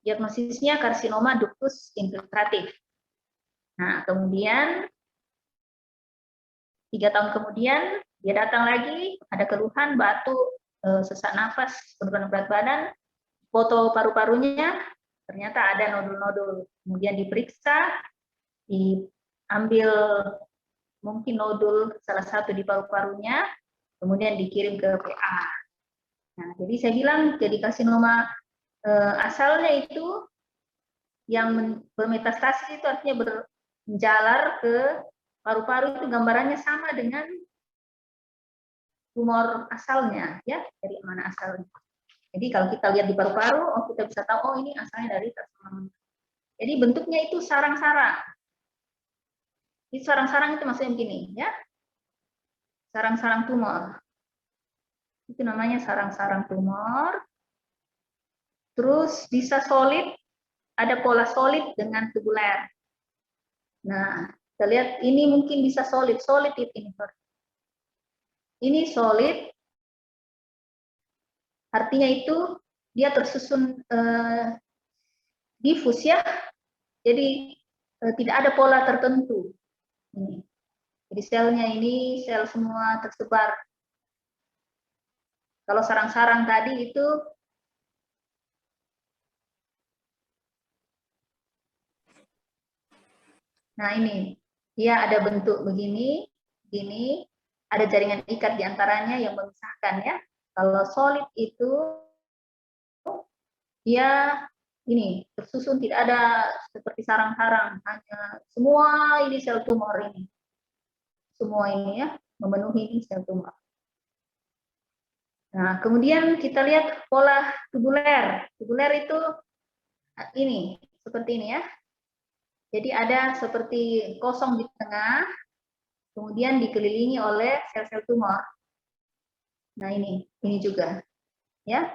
diagnosisnya karsinoma ductus infiltratif. Nah, kemudian 3 tahun kemudian dia datang lagi, ada keluhan batuk, sesak nafas, penurunan berat badan, foto paru-parunya, ternyata ada nodul-nodul. Kemudian diperiksa, diambil mungkin nodul salah satu di paru-parunya, kemudian dikirim ke PA. Nah, jadi saya bilang jadi karsinoma asalnya itu yang bermetastasis itu artinya menjalar ke paru-paru, itu gambarannya sama dengan tumor asalnya ya, dari mana asalnya. Jadi kalau kita lihat di paru-paru, oh kita bisa tahu oh ini asalnya dari karsinoma. Jadi bentuknya itu sarang-sarang. Ini sarang-sarang itu maksudnya begini ya. Sarang-sarang tumor. Itu namanya sarang-sarang tumor. Terus bisa solid, ada pola solid dengan tubular. Nah, kita lihat ini mungkin bisa solid ini. Ini solid, artinya itu dia tersusun difus ya, jadi tidak ada pola tertentu. Ini. Jadi selnya ini sel semua tersebar. Kalau sarang-sarang tadi itu nah ini, dia ada bentuk begini, gini, ada jaringan ikat di antaranya yang memisahkan ya. Kalau solid itu dia ini tersusun, tidak ada seperti sarang-sarang, hanya semua ini sel tumor ini. Semua ini ya, memenuhi sel tumor. Nah, kemudian kita lihat pola tubuler. Tubuler itu ini, seperti ini ya. Jadi ada seperti kosong di tengah, kemudian dikelilingi oleh sel-sel tumor. Nah ini juga, ya.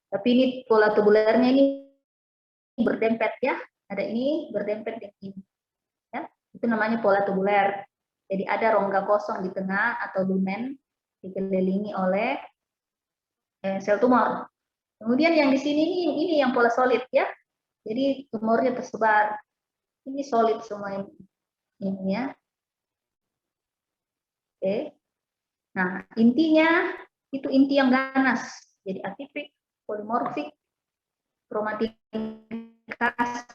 Tapi ini pola tubulernya ini berdempet ya. Ada ini berdempet dengan ini, ya. Itu namanya pola tubuler. Jadi ada rongga kosong di tengah atau lumen dikelilingi oleh sel tumor. Kemudian yang di sini ini yang pola solid ya. Jadi tumornya tersebar. Ini solid semua ini ya. Oke. Nah, intinya itu inti yang ganas. Jadi atipik, polimorfik, kromatin kasar,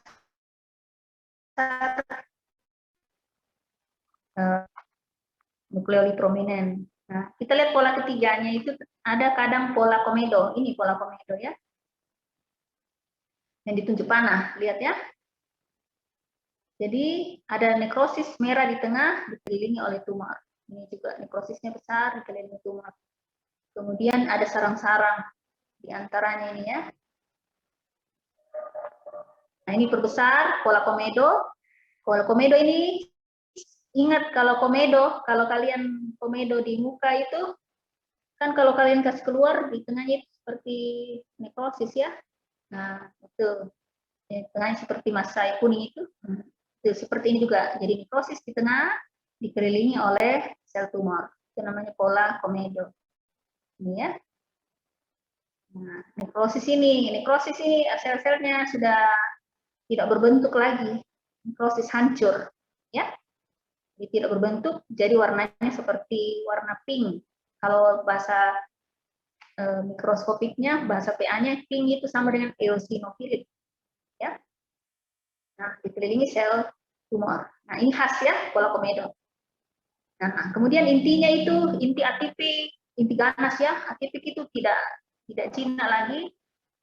nukleoli prominent. Nah, kita lihat pola ketiganya itu ada kadang pola komedo. Ini pola komedo ya. Yang ditunjuk panah, lihat ya. Jadi ada nekrosis merah di tengah dikelilingi oleh tumor. Ini juga nekrosisnya besar dikelilingi tumor. Kemudian ada sarang-sarang di antaranya ini ya. Nah, ini perbesar pola komedo. Pola komedo ini, ingat kalau komedo, kalau kalian komedo di muka itu, kan kalau kalian kasih keluar, di tengahnya itu seperti nekrosis ya. Nah, itu. Di tengahnya seperti masai kuning itu. Itu seperti ini juga. Jadi nekrosis di tengah, dikelilingi oleh sel tumor. Itu namanya pola komedo. Ini ya. Nah, nekrosis ini sel-selnya sudah tidak berbentuk lagi, nekrosis hancur, ya, jadi tidak berbentuk, jadi warnanya seperti warna pink. Kalau bahasa mikroskopiknya, bahasa PA-nya pink itu sama dengan eosinofilit, ya. Nah, dikelilingi sel tumor. Nah, ini khas ya pola komedo. Nah, kemudian intinya itu inti atipik, inti ganas ya, atipik itu tidak jinak lagi,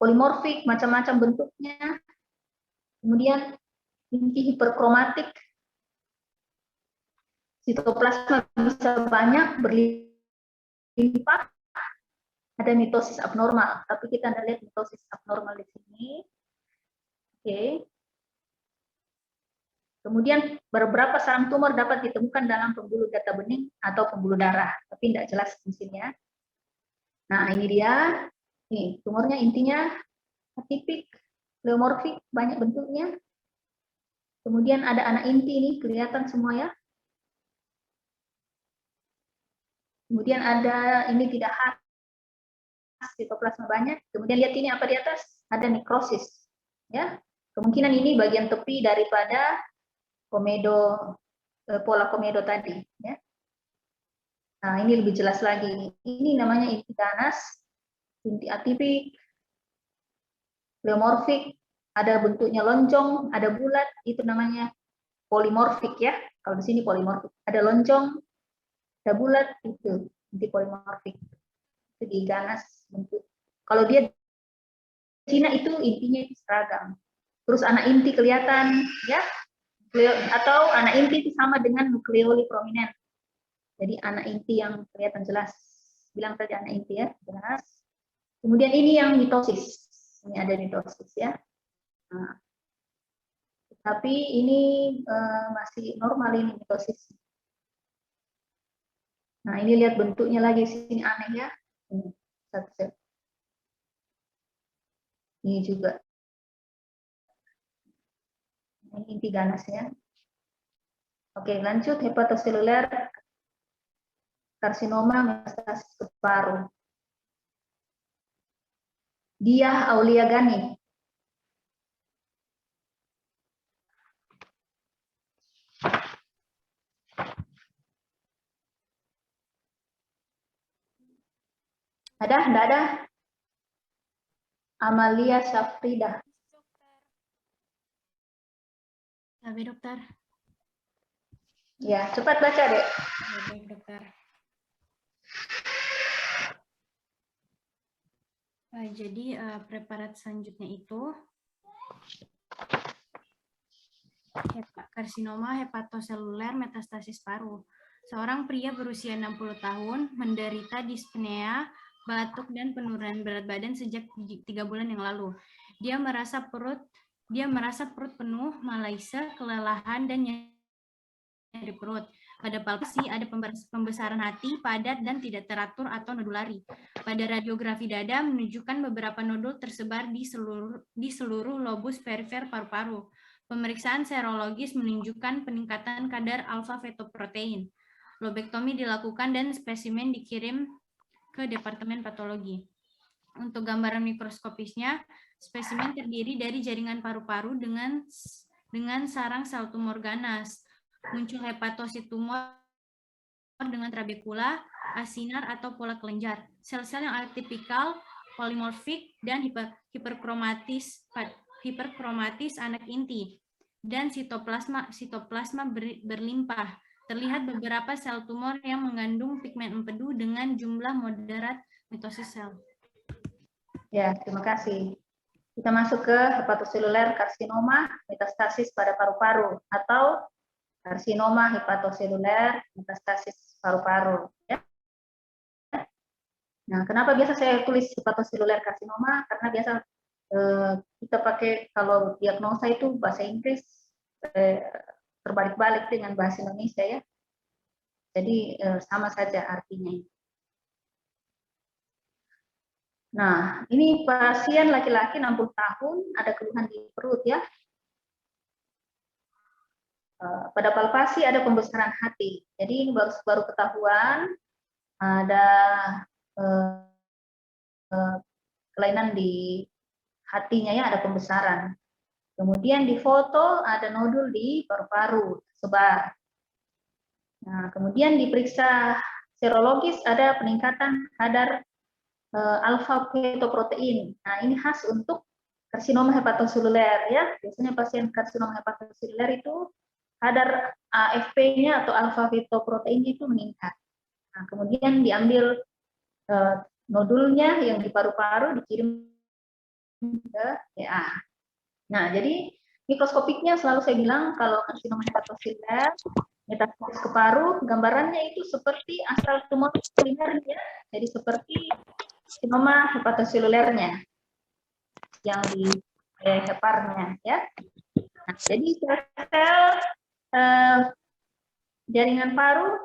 polimorfik, macam-macam bentuknya. Kemudian inti hiperkromatik, sitoplasma bisa banyak berlimpah, ada mitosis abnormal, tapi kita tidak lihat mitosis abnormal di sini. Oke. Kemudian beberapa sarang tumor dapat ditemukan dalam pembuluh data bening atau pembuluh darah, tapi tidak jelas di sini ya. Nah, ini dia. Nih, tumornya intinya atipik, pleomorfik, banyak bentuknya. Kemudian ada anak inti ini, kelihatan semua ya. Kemudian ada, ini tidak khas, sitoplasma banyak. Kemudian lihat ini apa di atas, ada nekrosis. Ya, kemungkinan ini bagian tepi daripada komedo, pola komedo tadi. Ya. Nah, ini lebih jelas lagi. Ini namanya inti ganas, inti atipik, pleomorfik, ada bentuknya lonjong, ada bulat, itu namanya polimorfik ya. Kalau di sini polimorfik, ada lonjong, ada bulat, itu inti polimorfik. Itu di ganas bentuk. Kalau dia Cina itu intinya itu seragam. Terus anak inti kelihatan ya, atau anak inti itu sama dengan nukleoli prominent. Jadi anak inti yang kelihatan jelas. Bilang saja anak inti ya, jelas. Kemudian ini yang mitosis. Ini ada mitosis ya. Nah, tapi ini masih normal ini mitosis. Nah, ini lihat bentuknya lagi sini aneh ya. Ini satu sel. Ini juga. Ini inti ganas ya. Oke, lanjut hepatoseluler karsinoma metastasis ke paru. Diah Aulia Gani. Ada? Enggak ada? Amalia Syafrida. Tapi dokter. Ya, cepat baca, Dek. Ya, baik dokter. Jadi preparat selanjutnya itu karsinoma hepatoseluler metastasis paru. Seorang pria berusia 60 tahun menderita dispnea, batuk, dan penurunan berat badan sejak 3 bulan yang lalu. Dia merasa perut penuh, malaise, kelelahan, dan nyeri perut. Pada palpasi ada pembesaran hati, padat, dan tidak teratur atau nodulari. Pada radiografi dada menunjukkan beberapa nodul tersebar di seluruh lobus perifer paru-paru. Pemeriksaan serologis menunjukkan peningkatan kadar alfa-fetoprotein. Lobektomi dilakukan dan spesimen dikirim ke Departemen Patologi. Untuk gambaran mikroskopisnya, spesimen terdiri dari jaringan paru-paru dengan sarang sel tumor ganas. Muncul hepatosit tumor dengan trabekula, asinar atau pola kelenjar. Sel-sel yang atipikal, polimorfik, dan hiperkromatis anak inti. Dan sitoplasma berlimpah. Terlihat beberapa sel tumor yang mengandung pigmen empedu dengan jumlah moderat mitosis sel. Ya, terima kasih. Kita masuk ke hepatoseluler karsinoma metastasis pada paru-paru atau karsinoma hepatoseluler metastasis paru-paru. Ya. Nah, kenapa biasa saya tulis hepatoseluler karsinoma? Karena biasa kita pakai kalau diagnosa itu bahasa Inggris terbalik-balik dengan bahasa Indonesia ya. Jadi sama saja artinya. Nah, ini pasien laki-laki 60 tahun, ada keluhan di perut ya. Pada palpasi ada pembesaran hati. Jadi ini baru ketahuan ada kelainan di hatinya ya, ada pembesaran. Kemudian di foto ada nodul di paru-paru, sebar. Nah, kemudian diperiksa serologis ada peningkatan kadar alfa fetoprotein. Nah, ini khas untuk karsinoma hepatoseluler ya. Biasanya pasien karsinoma hepatoseluler itu kadar AFP-nya atau alfa fetoproteinnya itu meningkat. Nah, kemudian diambil nodulnya yang di paru-paru dikirim ke PA. Nah, jadi mikroskopiknya selalu saya bilang kalau karsinoma hepatoseluler metastasis ke paru, gambarannya itu seperti asal tumor primernya, jadi seperti karsinoma hepatoselulernya yang di heparnya ya. Nah, jadi sel jaringan paru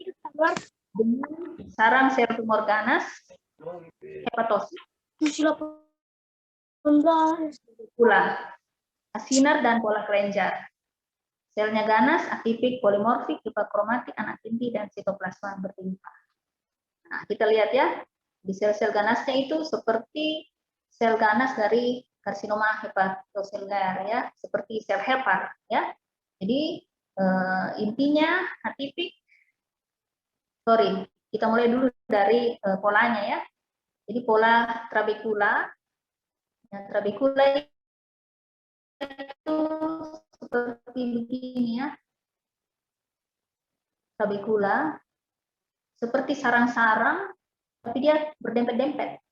itu keluar dengan sarang sel tumor ganas hepatosit pula asinar dan pola kelenjar. Selnya ganas, atipik, polimorfik, hiperkromatik, anak inti, dan sitoplasma berlimpah. Nah, kita lihat ya, di sel-sel ganasnya itu seperti sel ganas dari karsinoma hepatoseluler ya, seperti sel hepar ya. Jadi intinya atipik, kita mulai dulu dari polanya ya. Jadi pola trabekula, trabekula itu seperti begini ya, trabekula seperti sarang-sarang, tapi dia berdempet-dempet,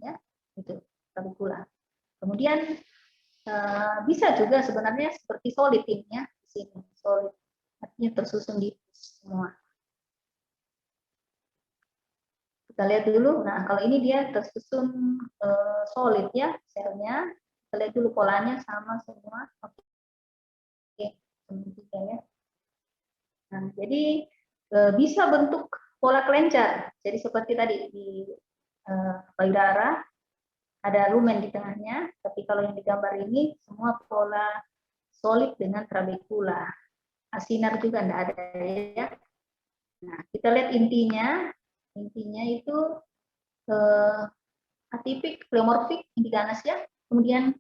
ya, itu trabekula. Kemudian bisa juga sebenarnya seperti solid ya, di sini solid, artinya tersusun di semua. Kita lihat dulu. Nah, kalau ini dia tersusun solid ya selnya. Kita lihat dulu polanya sama semua. Oke, tiga ya. Nah, jadi bisa bentuk pola kelenjar. Jadi seperti tadi di payudara ada lumen di tengahnya, tapi kalau yang digambar ini semua pola solid dengan trabekula. Asinar juga enggak ada ya. Nah, kita lihat intinya. Intinya itu atipik, pleomorfik, inti ganas ya. Kemudian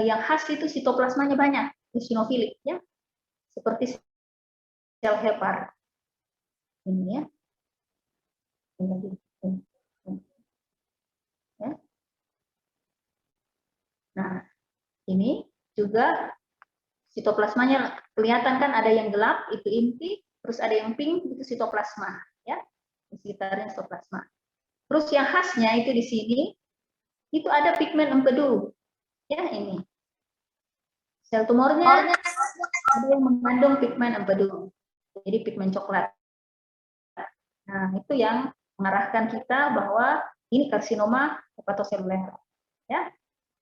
yang khas itu sitoplasmanya banyak, eosinofilik ya. Seperti sel hepar. Ini ya. Ya. Nah, ini juga sitoplasmanya kelihatan kan, ada yang gelap itu inti, terus ada yang pink itu sitoplasma ya. Di sekitarnya sitoplasma. Terus yang khasnya itu di sini itu ada pigmen empedu. Ya, ini. Sel tumornya ada yang mengandung pigmen empedu. Jadi pigmen coklat. Nah, itu yang mengarahkan kita bahwa ini karsinoma hepatoseluler. Ya.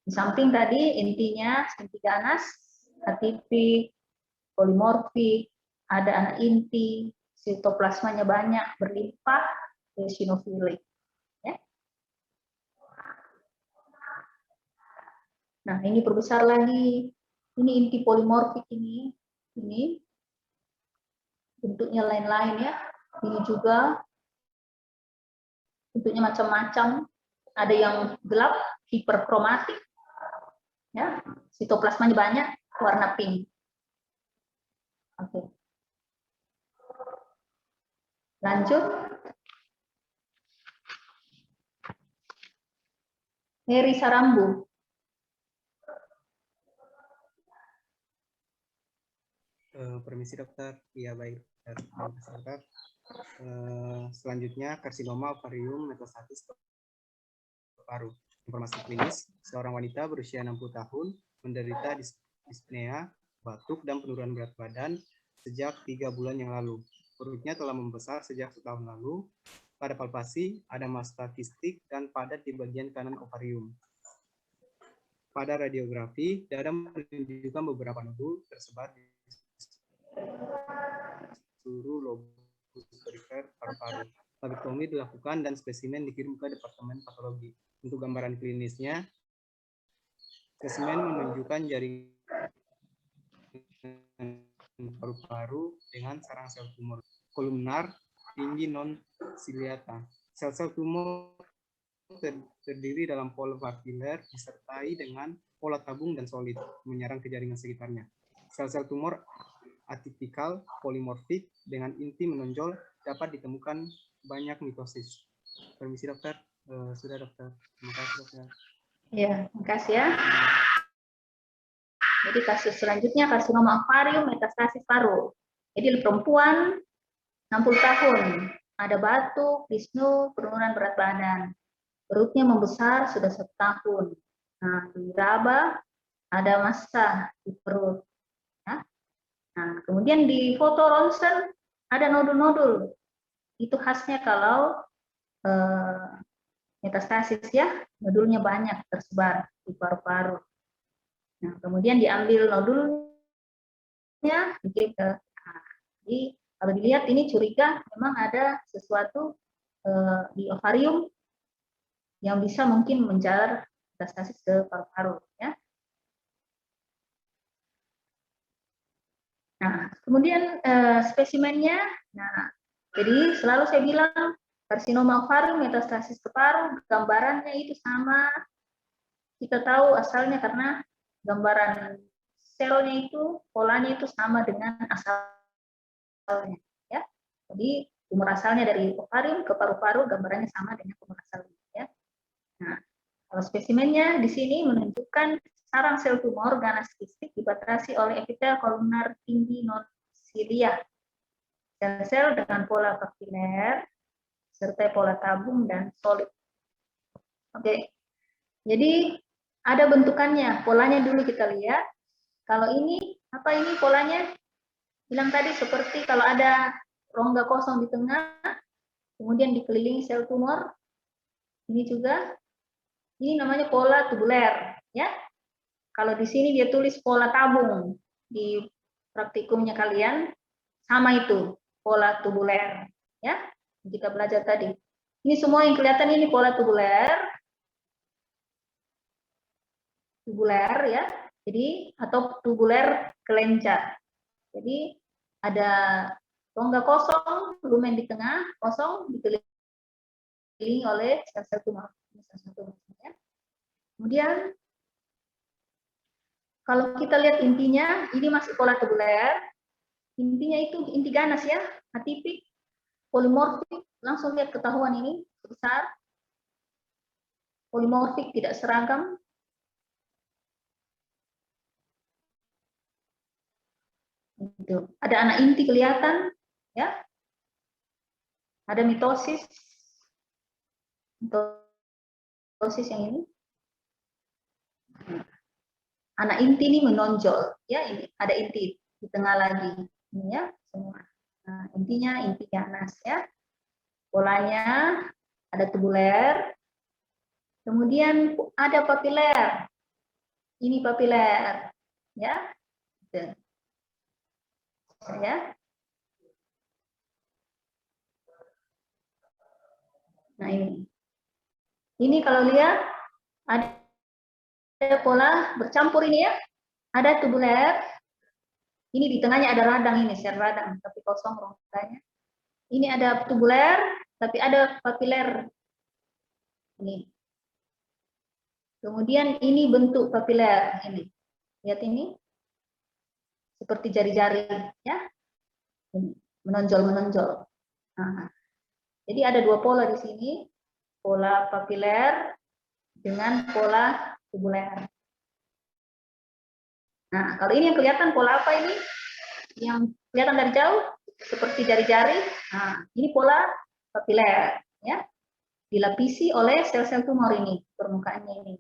Di samping tadi intinya inti ganas, atipik, polimorfik, ada anak inti, sitoplasmanya banyak, berlimpah, eosinofilik. Ya. Nah, ini perbesar lagi. Ini inti polimorfik ini bentuknya lain-lain ya. Ini juga bentuknya macam-macam. Ada yang gelap, hiperkromatik, ya, sitoplasmanya banyak, warna pink. Oke. Lanjut. Heri Sarambu. Permisi dokter, iya baik dokter. Selanjutnya karsinoma ovarium metastatis paru. Informasi klinis, seorang wanita berusia 60 tahun menderita dyspnea, batuk dan penurunan berat badan sejak 3 bulan yang lalu. Perutnya telah membesar sejak setahun lalu. Pada palpasi ada massa kistik dan padat di bagian kanan ovarium. Pada radiografi, dada menunjukkan beberapa nodul tersebar di seluruh lobus perifer paru-paru. Labektomi dilakukan dan spesimen dikirim ke Departemen Patologi. Untuk gambaran klinisnya, spesimen menunjukkan jaringan paru-paru dengan sarang sel tumor kolumnar tinggi non ciliata. Sel-sel tumor terdiri dalam pola papiler disertai dengan pola tabung dan solid menyerang ke jaringan sekitarnya. Sel-sel tumor atipikal polimorfik dengan inti menonjol dapat ditemukan banyak mitosis. Permisi dokter, sudah dokter. Terima kasih dokter. Ya, terima kasih ya. Jadi kasus selanjutnya karsinoma ovarium metastasis paru. Jadi perempuan 60 tahun, ada batuk, disnu, penurunan berat badan. Perutnya membesar sudah 1 tahun. Nah, diraba ada massa di perut. Ya. Nah, kemudian di foto ronsen ada nodul-nodul. Itu khasnya kalau metastasis ya, nodulnya banyak tersebar di paru-paru. Nah, kemudian diambil nodulnya, dikirim ke. Jadi kalau dilihat ini curiga memang ada sesuatu di ovarium yang bisa mungkin menjalar metastasis ke paru-paru. Ya. Nah, kemudian spesimennya, nah, jadi selalu saya bilang karsinoma ovarium metastasis ke paru, gambarannya itu sama. Kita tahu asalnya karena gambaran selnya itu, polanya itu sama dengan asalnya. Ya. Jadi tumor asalnya dari ovarium ke paru-paru, gambarannya sama dengan tumor asalnya. Ya. Nah, kalau spesimennya di sini menunjukkan sarang sel tumor ganas kistik dibatasi oleh epitel kolumnar tinggi non cilia. Sel-sel dengan pola papiler serta pola tabung dan solid. Oke. Jadi ada bentukannya, polanya dulu kita lihat. Kalau ini, apa ini polanya? Bilang tadi seperti kalau ada rongga kosong di tengah, kemudian dikelilingi sel tumor. Ini juga, ini namanya pola tubuler, ya. Kalau di sini dia tulis pola tabung di praktikumnya kalian, sama itu pola tubuler, ya. Kita belajar tadi. Ini semua yang kelihatan ini pola tubuler ya. Jadi atau tubuler kelenjar. Jadi ada rongga kosong, lumen di tengah, kosong dikelilingi oleh sel-sel tumor. Kemudian kalau kita lihat intinya, ini masih pola tubuler. Intinya itu inti ganas ya, atipik, polimorfik. Langsung lihat ketahuan ini besar. Polimorfik tidak seragam. Itu. Ada anak inti kelihatan, ya. Ada mitosis. Mitosis yang ini. Anak inti ini menonjol, ya. Ini ada inti di tengah lagi, ini ya semua. Nah, intinya inti ganas ya. Polanya ada tubuler. Kemudian ada papiler. Ini papiler, ya. Ya. Nah ini. Ini kalau lihat ada pola bercampur ini ya. Ada tubuler. Ini di tengahnya ada radang ini, sel radang tapi kosong rongganya. Ini ada tubuler tapi ada papiler. Ini. Kemudian ini bentuk papiler ini. Lihat ini. Seperti jari-jari ya. Menonjol-menonjol. Nah, jadi ada 2 pola di sini. Pola papiler dengan pola tubuler. Nah, kalau ini yang kelihatan pola apa ini? Yang kelihatan dari jauh seperti jari-jari. Nah, ini pola papiler ya. Dilapisi oleh sel-sel tumor ini, permukaannya ini.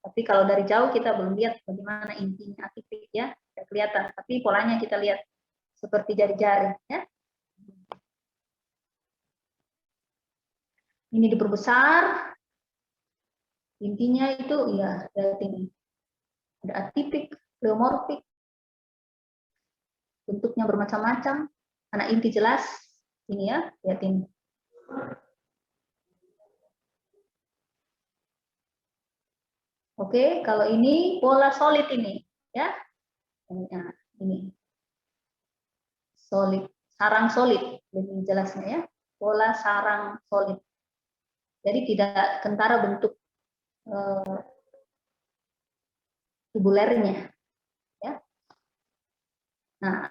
Tapi kalau dari jauh kita belum lihat bagaimana intinya atipik ya, tidak kelihatan. Tapi polanya kita lihat seperti jari-jari ya. Ini diperbesar. Intinya itu ya, lihat ini. Ada atipik, pleomorfik. Bentuknya bermacam-macam. Anak inti jelas. Ini ya, lihat ini. Oke, kalau ini pola solid ini, ya. Nah, ini. Solid, sarang solid, lebih jelasnya ya. Pola sarang solid. Jadi tidak kentara bentuk tubulernya, ya. Nah,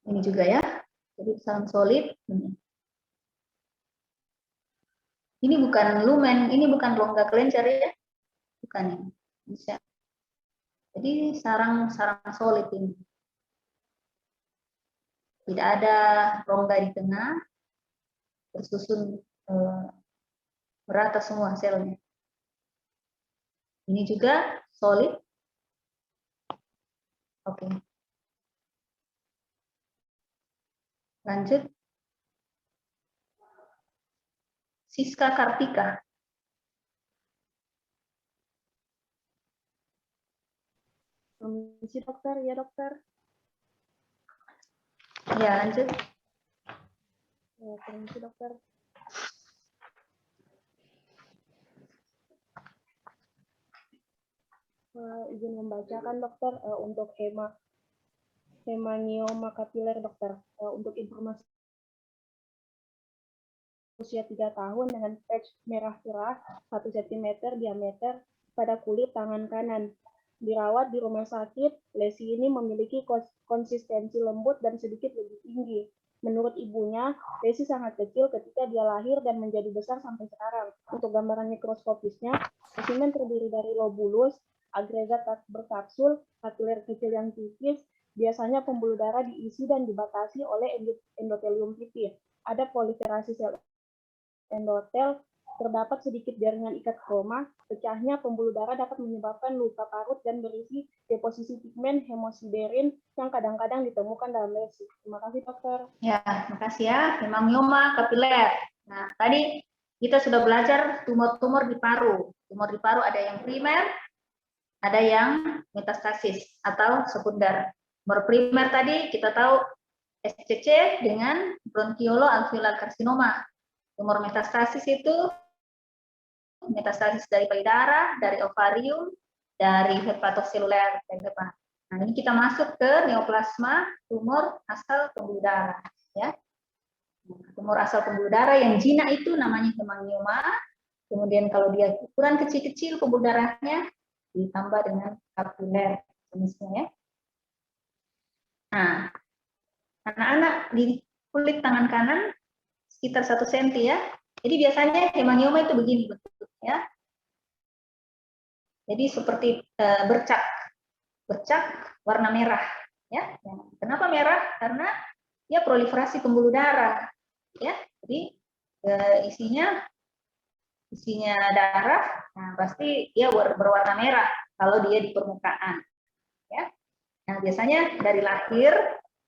ini juga ya. Jadi sarang solid. Ini bukan lumen, ini bukan rongga kelenjar ya, bukan ini. Bisa. Jadi sarang solid ini. Tidak ada rongga di tengah, tersusun merata semua selnya. Ini juga solid. Oke. Lanjut. Siska Kartika. Permisi dokter, ya dokter. Ya, lanjut. Permisi dokter. Izin membacakan dokter untuk hemangioma kapiler dokter. Untuk informasi usia 3 tahun dengan patch merah cerah 1 cm diameter pada kulit tangan kanan. Dirawat di rumah sakit, lesi ini memiliki konsistensi lembut dan sedikit lebih tinggi. Menurut ibunya, lesi sangat kecil ketika dia lahir dan menjadi besar sampai sekarang. Untuk gambaran mikroskopisnya, spesimen terdiri dari lobulus, agregat berkapsul, kapiler kecil yang tipis, biasanya pembuluh darah diisi dan dibatasi oleh endotelium pipih. Ada proliferasi sel endotel, terdapat sedikit jaringan ikat kroma, pecahnya pembuluh darah dapat menyebabkan luka parut dan berisi deposisi pigmen hemosiderin yang kadang-kadang ditemukan dalam lesi. Terima kasih dokter. Ya, terima kasih ya. Hemangioma kapiler. Nah, tadi kita sudah belajar tumor-tumor di paru. Tumor di paru ada yang primer, ada yang metastasis atau sekunder. Tumor primer tadi kita tahu SCC dengan bronkiolo-alveolar karsinoma. Tumor metastasis itu metastasis dari payudara, dari ovarium, dari hepatoseluler, dan hepat. Nah, ini kita masuk ke neoplasma, tumor asal pembuluh darah. Ya. Tumor asal pembuluh darah yang jinak itu namanya hemangioma. Kemudian kalau dia ukuran kecil-kecil pembuluh darahnya ditambah dengan kapiler jenisnya ya. Nah, anak-anak di kulit tangan kanan sekitar 1 cm ya. Jadi biasanya hemangioma itu begini bentuknya. Jadi seperti bercak warna merah ya. Kenapa merah? Karena dia proliferasi pembuluh darah ya. Jadi isinya darah, nah pasti dia berwarna merah kalau dia di permukaan ya. Nah, biasanya dari lahir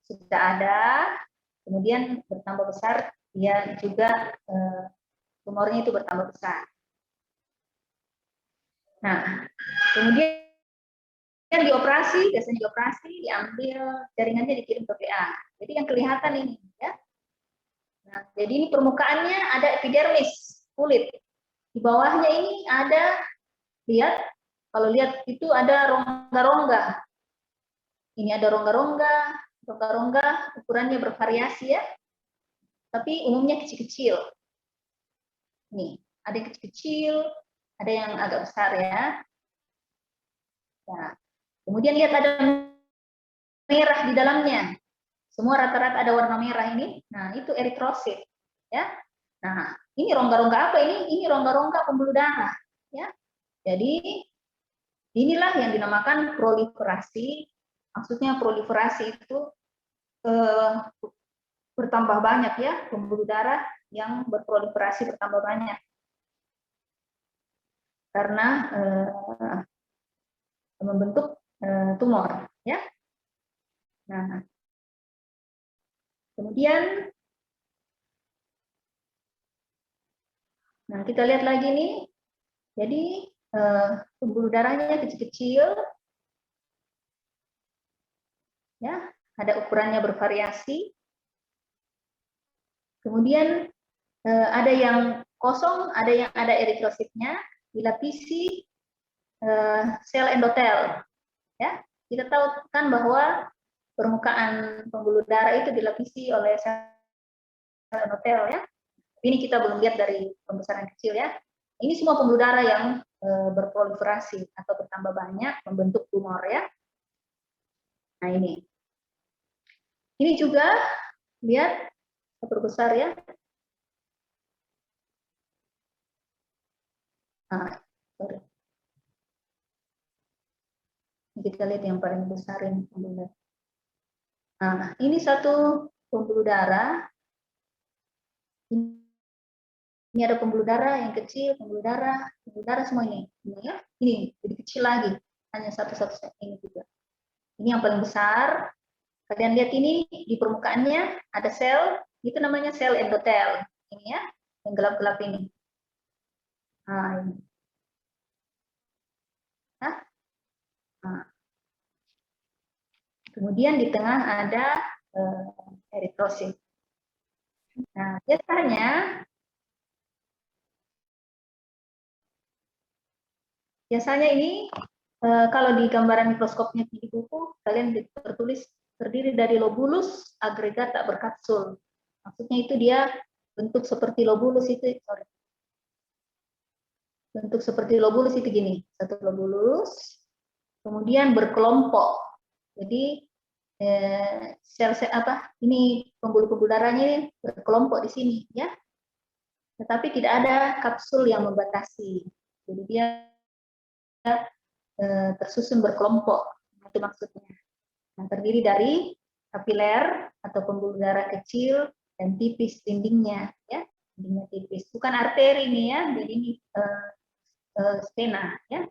sudah ada, kemudian bertambah besar, dia juga tumornya itu bertambah besar. Nah, kemudian dioperasi, biasanya dioperasi, diambil jaringannya dikirim ke PA. Jadi yang kelihatan ini ya. Nah, jadi ini permukaannya ada epidermis, kulit. Di bawahnya ini ada, lihat, kalau lihat itu ada rongga-rongga. Ini ada rongga-rongga ukurannya bervariasi ya. Tapi umumnya kecil-kecil. Nih, ada yang kecil-kecil, ada yang agak besar ya. Nah, kemudian lihat ada merah di dalamnya. Semua rata-rata ada warna merah ini. Nah, itu eritrosit ya. Nah, ini rongga-rongga apa ini? Ini rongga-rongga pembuluh darah ya. Jadi inilah yang dinamakan proliferasi. Maksudnya proliferasi itu bertambah banyak ya, pembuluh darah yang berproliferasi bertambah banyak. Karena membentuk tumor ya. Nah, kemudian Nah, kita lihat lagi nih. Jadi pembuluh darahnya kecil-kecil, ya, ada ukurannya bervariasi. Kemudian ada yang kosong, ada yang ada eritrositnya, dilapisi sel endotel. Ya, kita tahu kan bahwa permukaan pembuluh darah itu dilapisi oleh sel endotel, ya. Ini kita belum lihat dari pembesaran kecil, ya. Ini semua pembuluh darah yang berproliferasi atau bertambah banyak membentuk tumor, ya. Nah, ini juga lihat perbesar, ya. Nah, sorry. Kita lihat yang paling besar ini pembuluh darah. Nah, ini satu pembuluh darah. Ini ada pembuluh darah yang kecil, pembuluh darah semua ini, ya. Ini lebih kecil lagi, hanya satu-satu ini juga. Ini yang paling besar. Kalian lihat ini di permukaannya ada sel, itu namanya sel endotel. Ini, ya, yang gelap-gelap ini. Nah, ini. Nah. Kemudian di tengah ada eritrosit. Nah, biasanya ini kalau di gambaran mikroskopnya di buku, kalian tertulis terdiri dari lobulus agregat tak berkapsul. Maksudnya itu dia bentuk seperti lobulus itu, sorry. Bentuk seperti lobulus itu gini, satu lobulus, kemudian berkelompok. Jadi sel-sel ini pembuluh-pembuluh darahnya berkelompok di sini, ya. Tetapi tidak ada kapsul yang membatasi. Jadi dia tersusun berkelompok, itu maksudnya. Nah, terdiri dari kapiler atau pembuluh darah kecil dan tipis dindingnya, ya, dindingnya tipis. Bukan arteri ini, ya, jadi ini vena, ya.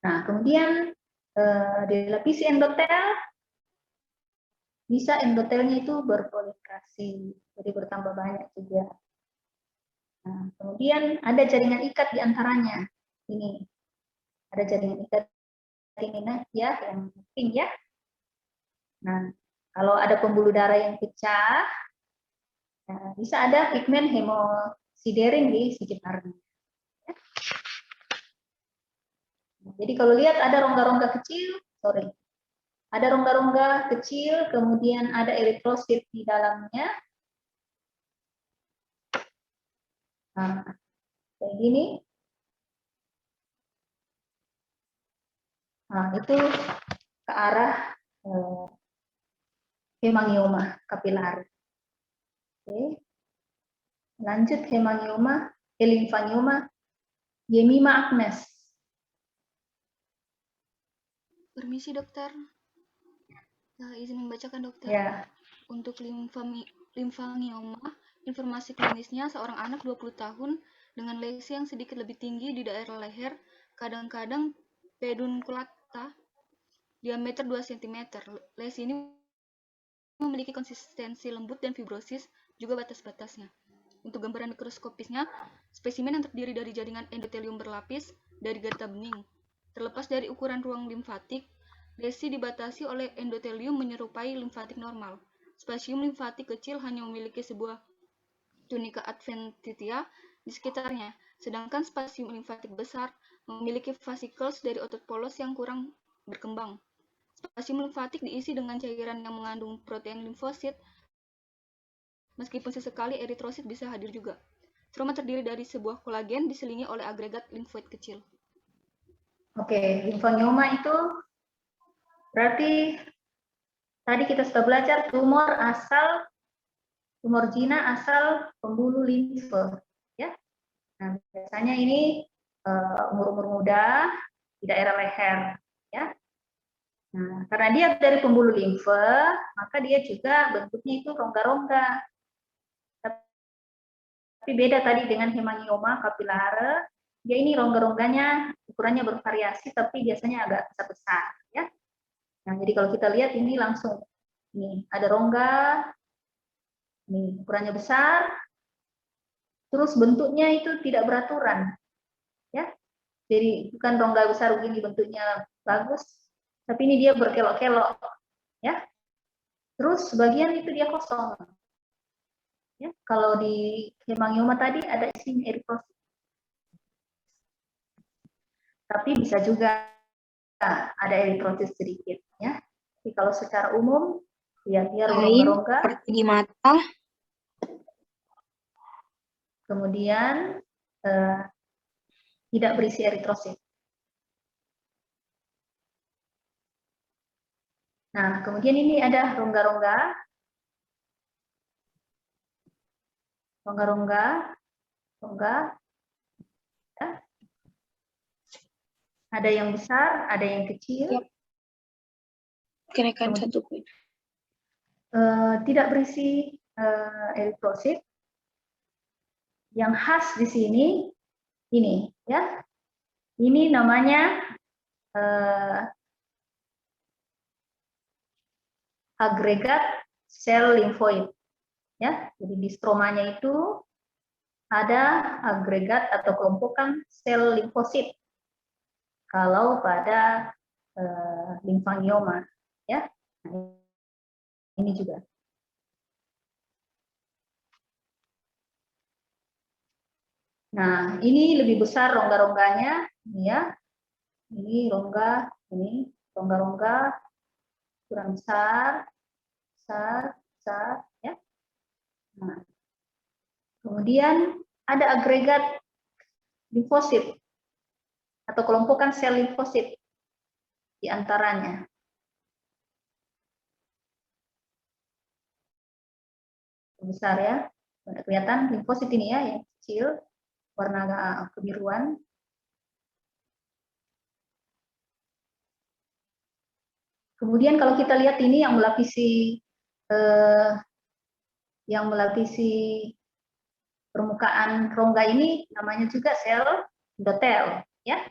Nah, kemudian dilapisi endotel, bisa endotelnya itu berproliferasi, jadi bertambah banyak juga. Nah, kemudian ada jaringan ikat di antaranya. Ini ada jaringan ikat ini, nah, ya, yang pink, ya. Nah, kalau ada pembuluh darah yang pecah, nah, bisa ada pigmen hemosiderin di sekitarnya. Ya. Nah, jadi kalau lihat ada rongga-rongga kecil, sorry, ada rongga-rongga kecil, kemudian ada eritrosit di dalamnya. Nah, kayak gini. Nah, itu ke arah hemangioma kapilar. Oke. Lanjut hemangioma, limfangioma, Yemima Agnes. Permisi dokter, izin membacakan dokter. Ya. Untuk limfangioma, informasi klinisnya seorang anak 20 tahun dengan lesi yang sedikit lebih tinggi di daerah leher, kadang-kadang pedunculata, diameter 2 cm. Lesi ini memiliki konsistensi lembut dan fibrosis, juga batas-batasnya. Untuk gambaran mikroskopisnya, spesimen yang terdiri dari jaringan endotelium berlapis dari gata bening. Terlepas dari ukuran ruang limfatik, lesi dibatasi oleh endotelium menyerupai limfatik normal. Spasium limfatik kecil hanya memiliki sebuah tunika adventitia di sekitarnya, sedangkan spasium limfatik besar memiliki fascicles dari otot polos yang kurang berkembang. Spasium limfatik diisi dengan cairan yang mengandung protein limfosit, meskipun sesekali eritrosit bisa hadir juga. Stroma terdiri dari sebuah kolagen diselingi oleh agregat limfoid kecil. Oke, limfangioma itu berarti tadi kita sudah belajar tumor jina asal pembuluh limfe, ya. Nah, biasanya ini umur-umur muda di daerah leher, ya. Nah, karena dia dari pembuluh limfe, maka dia juga bentuknya itu rongga-rongga. Tapi beda tadi dengan hemangioma kapilare, dia ini rongga-rongganya ukurannya bervariasi, tapi biasanya agak besar, ya. Nah, jadi kalau kita lihat ini langsung, ini ada rongga, ini ukurannya besar, terus bentuknya itu tidak beraturan, ya. Jadi bukan rongga besar begini bentuknya bagus, tapi ini dia berkelok-kelok, ya. Terus sebagian itu dia kosong, ya. Kalau di hemangioma tadi ada isinya eritrosit, tapi bisa juga ada eritrosit sedikit, ya. Tapi kalau secara umum dia rongga-rongga, seperti di mata, kemudian tidak berisi eritrosit. Nah, kemudian ini ada rongga-rongga, ya. Ada yang besar, ada yang kecil. Yep. Kenaikan 1 poin. Tidak berisi eritrosit. Yang khas di sini ini, ya. Ini namanya agregat sel limfoid, ya. Jadi di stromanya itu ada agregat atau kelompokan sel limfosit. Kalau pada limfangioma, ya. Nah, ini juga. Nah, ini lebih besar rongga-rongganya, ya. Ini rongga, ini rongga-rongga kurang besar, ya. Nah, kemudian ada agregat limfosit atau kelompokan sel limfosit di antaranya. Besar, ya. Kelihatan limfosit ini, ya, yang kecil, warna kebiruan. Kemudian kalau kita lihat ini yang melapisi permukaan rongga ini namanya juga sel endotel, ya,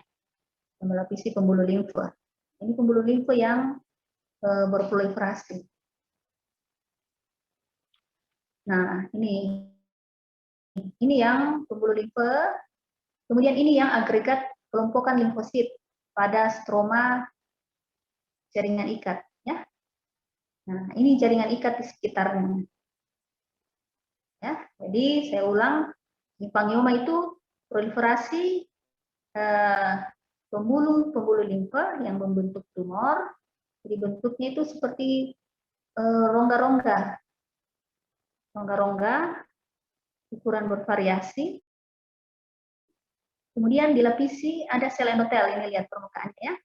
yang melapisi pembuluh limfa. Ini pembuluh limfa yang berproliferasi. Nah, ini yang pembuluh limfa. Kemudian ini yang agregat kelompokan limfosit pada stroma jaringan ikat, ya. Nah, ini jaringan ikat di sekitarnya. Ya, jadi saya ulang, limfangioma itu proliferasi pembuluh limfa yang membentuk tumor. Jadi bentuknya itu seperti rongga-rongga, ukuran bervariasi. Kemudian dilapisi ada sel endotel, ini lihat permukaannya, ya.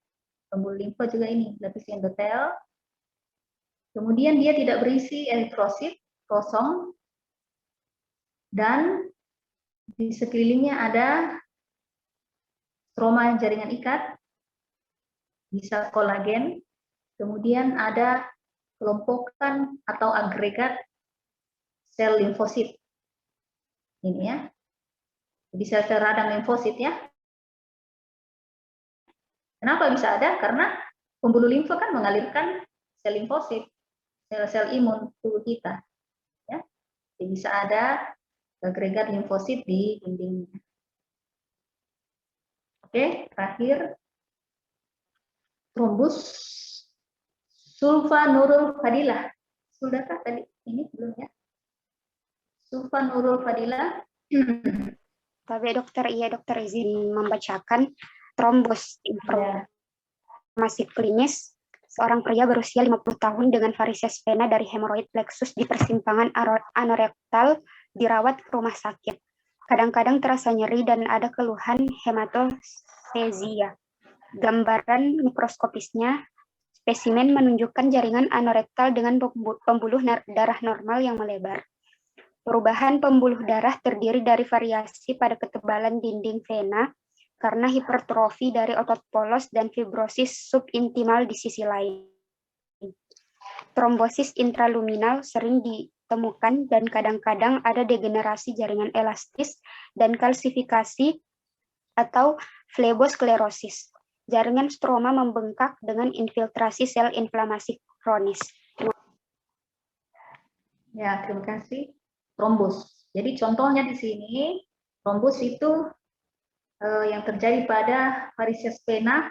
Pembuluh limfa juga ini dilapisi endotel. Kemudian dia tidak berisi eritrosit, kosong. Dan di sekelilingnya ada stroma jaringan ikat, bisa kolagen, kemudian ada kelompokan atau agregat sel limfosit. Ini, ya. Jadi sel-sel radang limfosit, ya. Kenapa bisa ada? Karena pembuluh limfa kan mengalirkan sel limfosit, sel-sel imun tubuh kita, ya. Jadi bisa ada agregat limfosit di dindingnya. Oke, terakhir trombus sulfanurul fadilah. Sudahkah tadi? Ini belum, ya? Sulfanurul fadilah. Tapi dokter, iya dokter izin membacakan trombus informasi klinis. Seorang pria berusia 50 tahun dengan varises vena dari hemoroid plexus di persimpangan anorektal dirawat ke rumah sakit. Kadang-kadang terasa nyeri dan ada keluhan hematostesia. Gambaran mikroskopisnya, spesimen menunjukkan jaringan anorektal dengan pembuluh darah normal yang melebar. Perubahan pembuluh darah terdiri dari variasi pada ketebalan dinding vena karena hipertrofi dari otot polos dan fibrosis subintimal di sisi lain. Trombosis intraluminal sering ditemukan dan kadang-kadang ada degenerasi jaringan elastis dan kalsifikasi atau flebosklerosis. Jaringan stroma membengkak dengan infiltrasi sel inflamasi kronis. Ya, terima kasih. Trombus. Jadi contohnya di sini trombus itu yang terjadi pada varises vena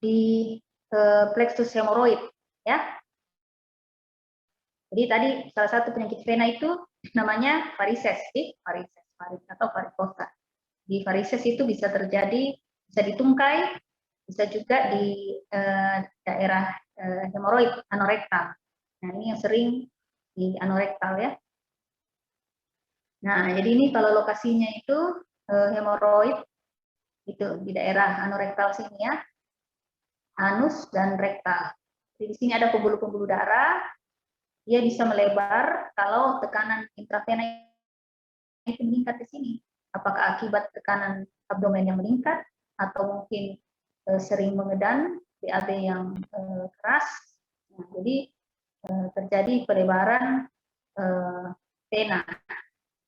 di plexus hemoroid, ya. Jadi tadi salah satu penyakit vena itu namanya varises, atau varikosa. Di varises itu bisa terjadi, bisa di tungkai, bisa juga di daerah hemoroid, anorektal. Nah, ini yang sering di anorektal, ya. Nah, jadi ini kalau lokasinya itu hemoroid itu di daerah anorektal sini, ya, anus dan rektal. Jadi di sini ada pembuluh-pembuluh darah, dia bisa melebar kalau tekanan intravena itu meningkat di sini. Apakah akibat tekanan abdomen yang meningkat atau mungkin sering mengedan, BAB yang keras. Nah, jadi terjadi pelebaran vena,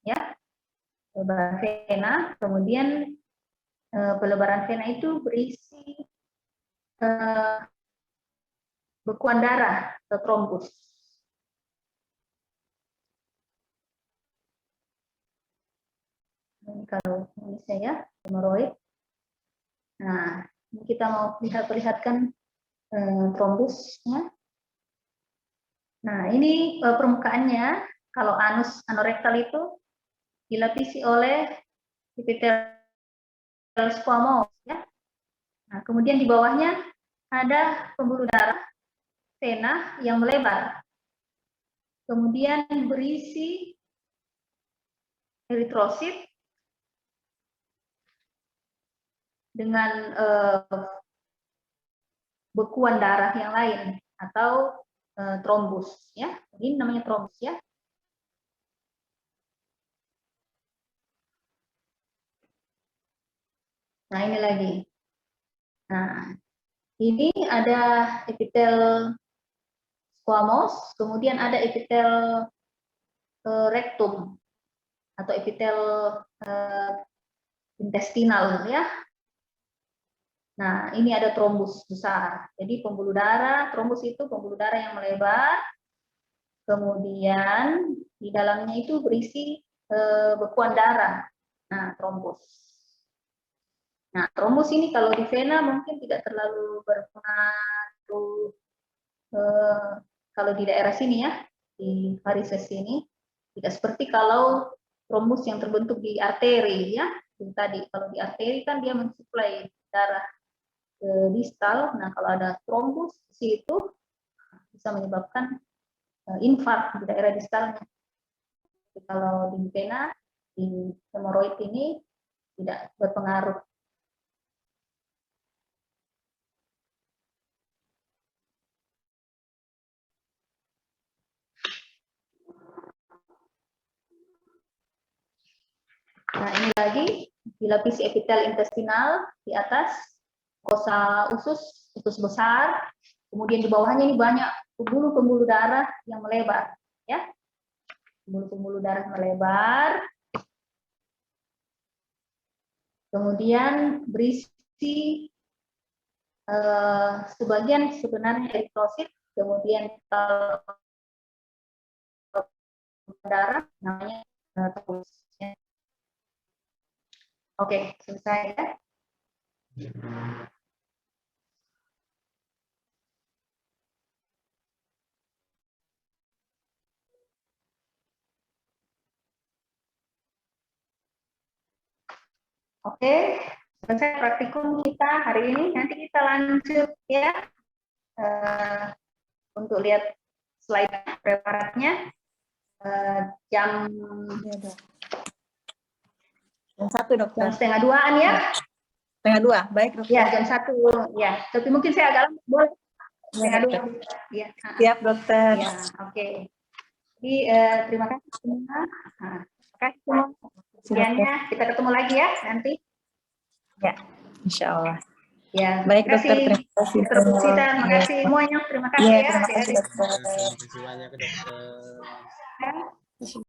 ya, pelebaran vena. Kemudian pelebaran vena itu berisi bekuan darah atau trombus. Ini kalau Indonesia, ya, hemoroid. Nah, ini kita mau perlihatkan trombusnya. Nah, ini permukaannya. Kalau anus anorektal itu dilapisi oleh epithelial squamous, ya. Nah, kemudian di bawahnya ada pembuluh darah vena yang melebar. Kemudian berisi eritrosit dengan bekuan darah yang lain atau trombus, ya. Ini namanya trombus, ya. Nah, ini lagi. Nah, ini ada epitel squamous, kemudian ada epitel rectum atau epitel intestinal, ya. Nah, ini ada trombus besar. Jadi pembuluh darah, trombus itu pembuluh darah yang melebar. Kemudian di dalamnya itu berisi bekuan darah. Nah, trombus. Nah, trombus ini kalau di vena mungkin tidak terlalu berpengaruh. Kalau di daerah sini, ya, di varises ini, tidak seperti kalau trombus yang terbentuk di arteri, ya. Tadi kalau di arteri kan dia mensuplai darah ke distal. Nah, kalau ada trombus di situ bisa menyebabkan infark di daerah distalnya. Jadi kalau di vena, di hemoroid ini tidak berpengaruh. Nah, ini lagi dilapisi epitel intestinal di atas, kosa usus besar, kemudian di bawahnya ini banyak pembuluh-pembuluh darah yang melebar, ya. Pembuluh-pembuluh darah melebar. Kemudian berisi sebagian sebenarnya eritrosit, kemudian kalau darah namanya trombus. Oke, selesai, ya. Oke, selesai praktikum kita hari ini. Nanti kita lanjut, ya, untuk lihat slide preparatnya jam 1, dokter. jam 1:30-an, ya. 1:30, baik, dokter. Ya, jam 1, ya. Tapi mungkin saya agak lama, boleh. 1:30. Ya. Siap, dokter. Ya, oke. Jadi terima kasih semua. Terima kasih semua. Sekiannya, kita ketemu lagi, ya, nanti. Ya, insya Allah. Ya, Baik, dokter. Terima kasih. Terima kasih semuanya. Terima kasih, ya. Terima kasih, dokter. Terima kasih banyak, dokter.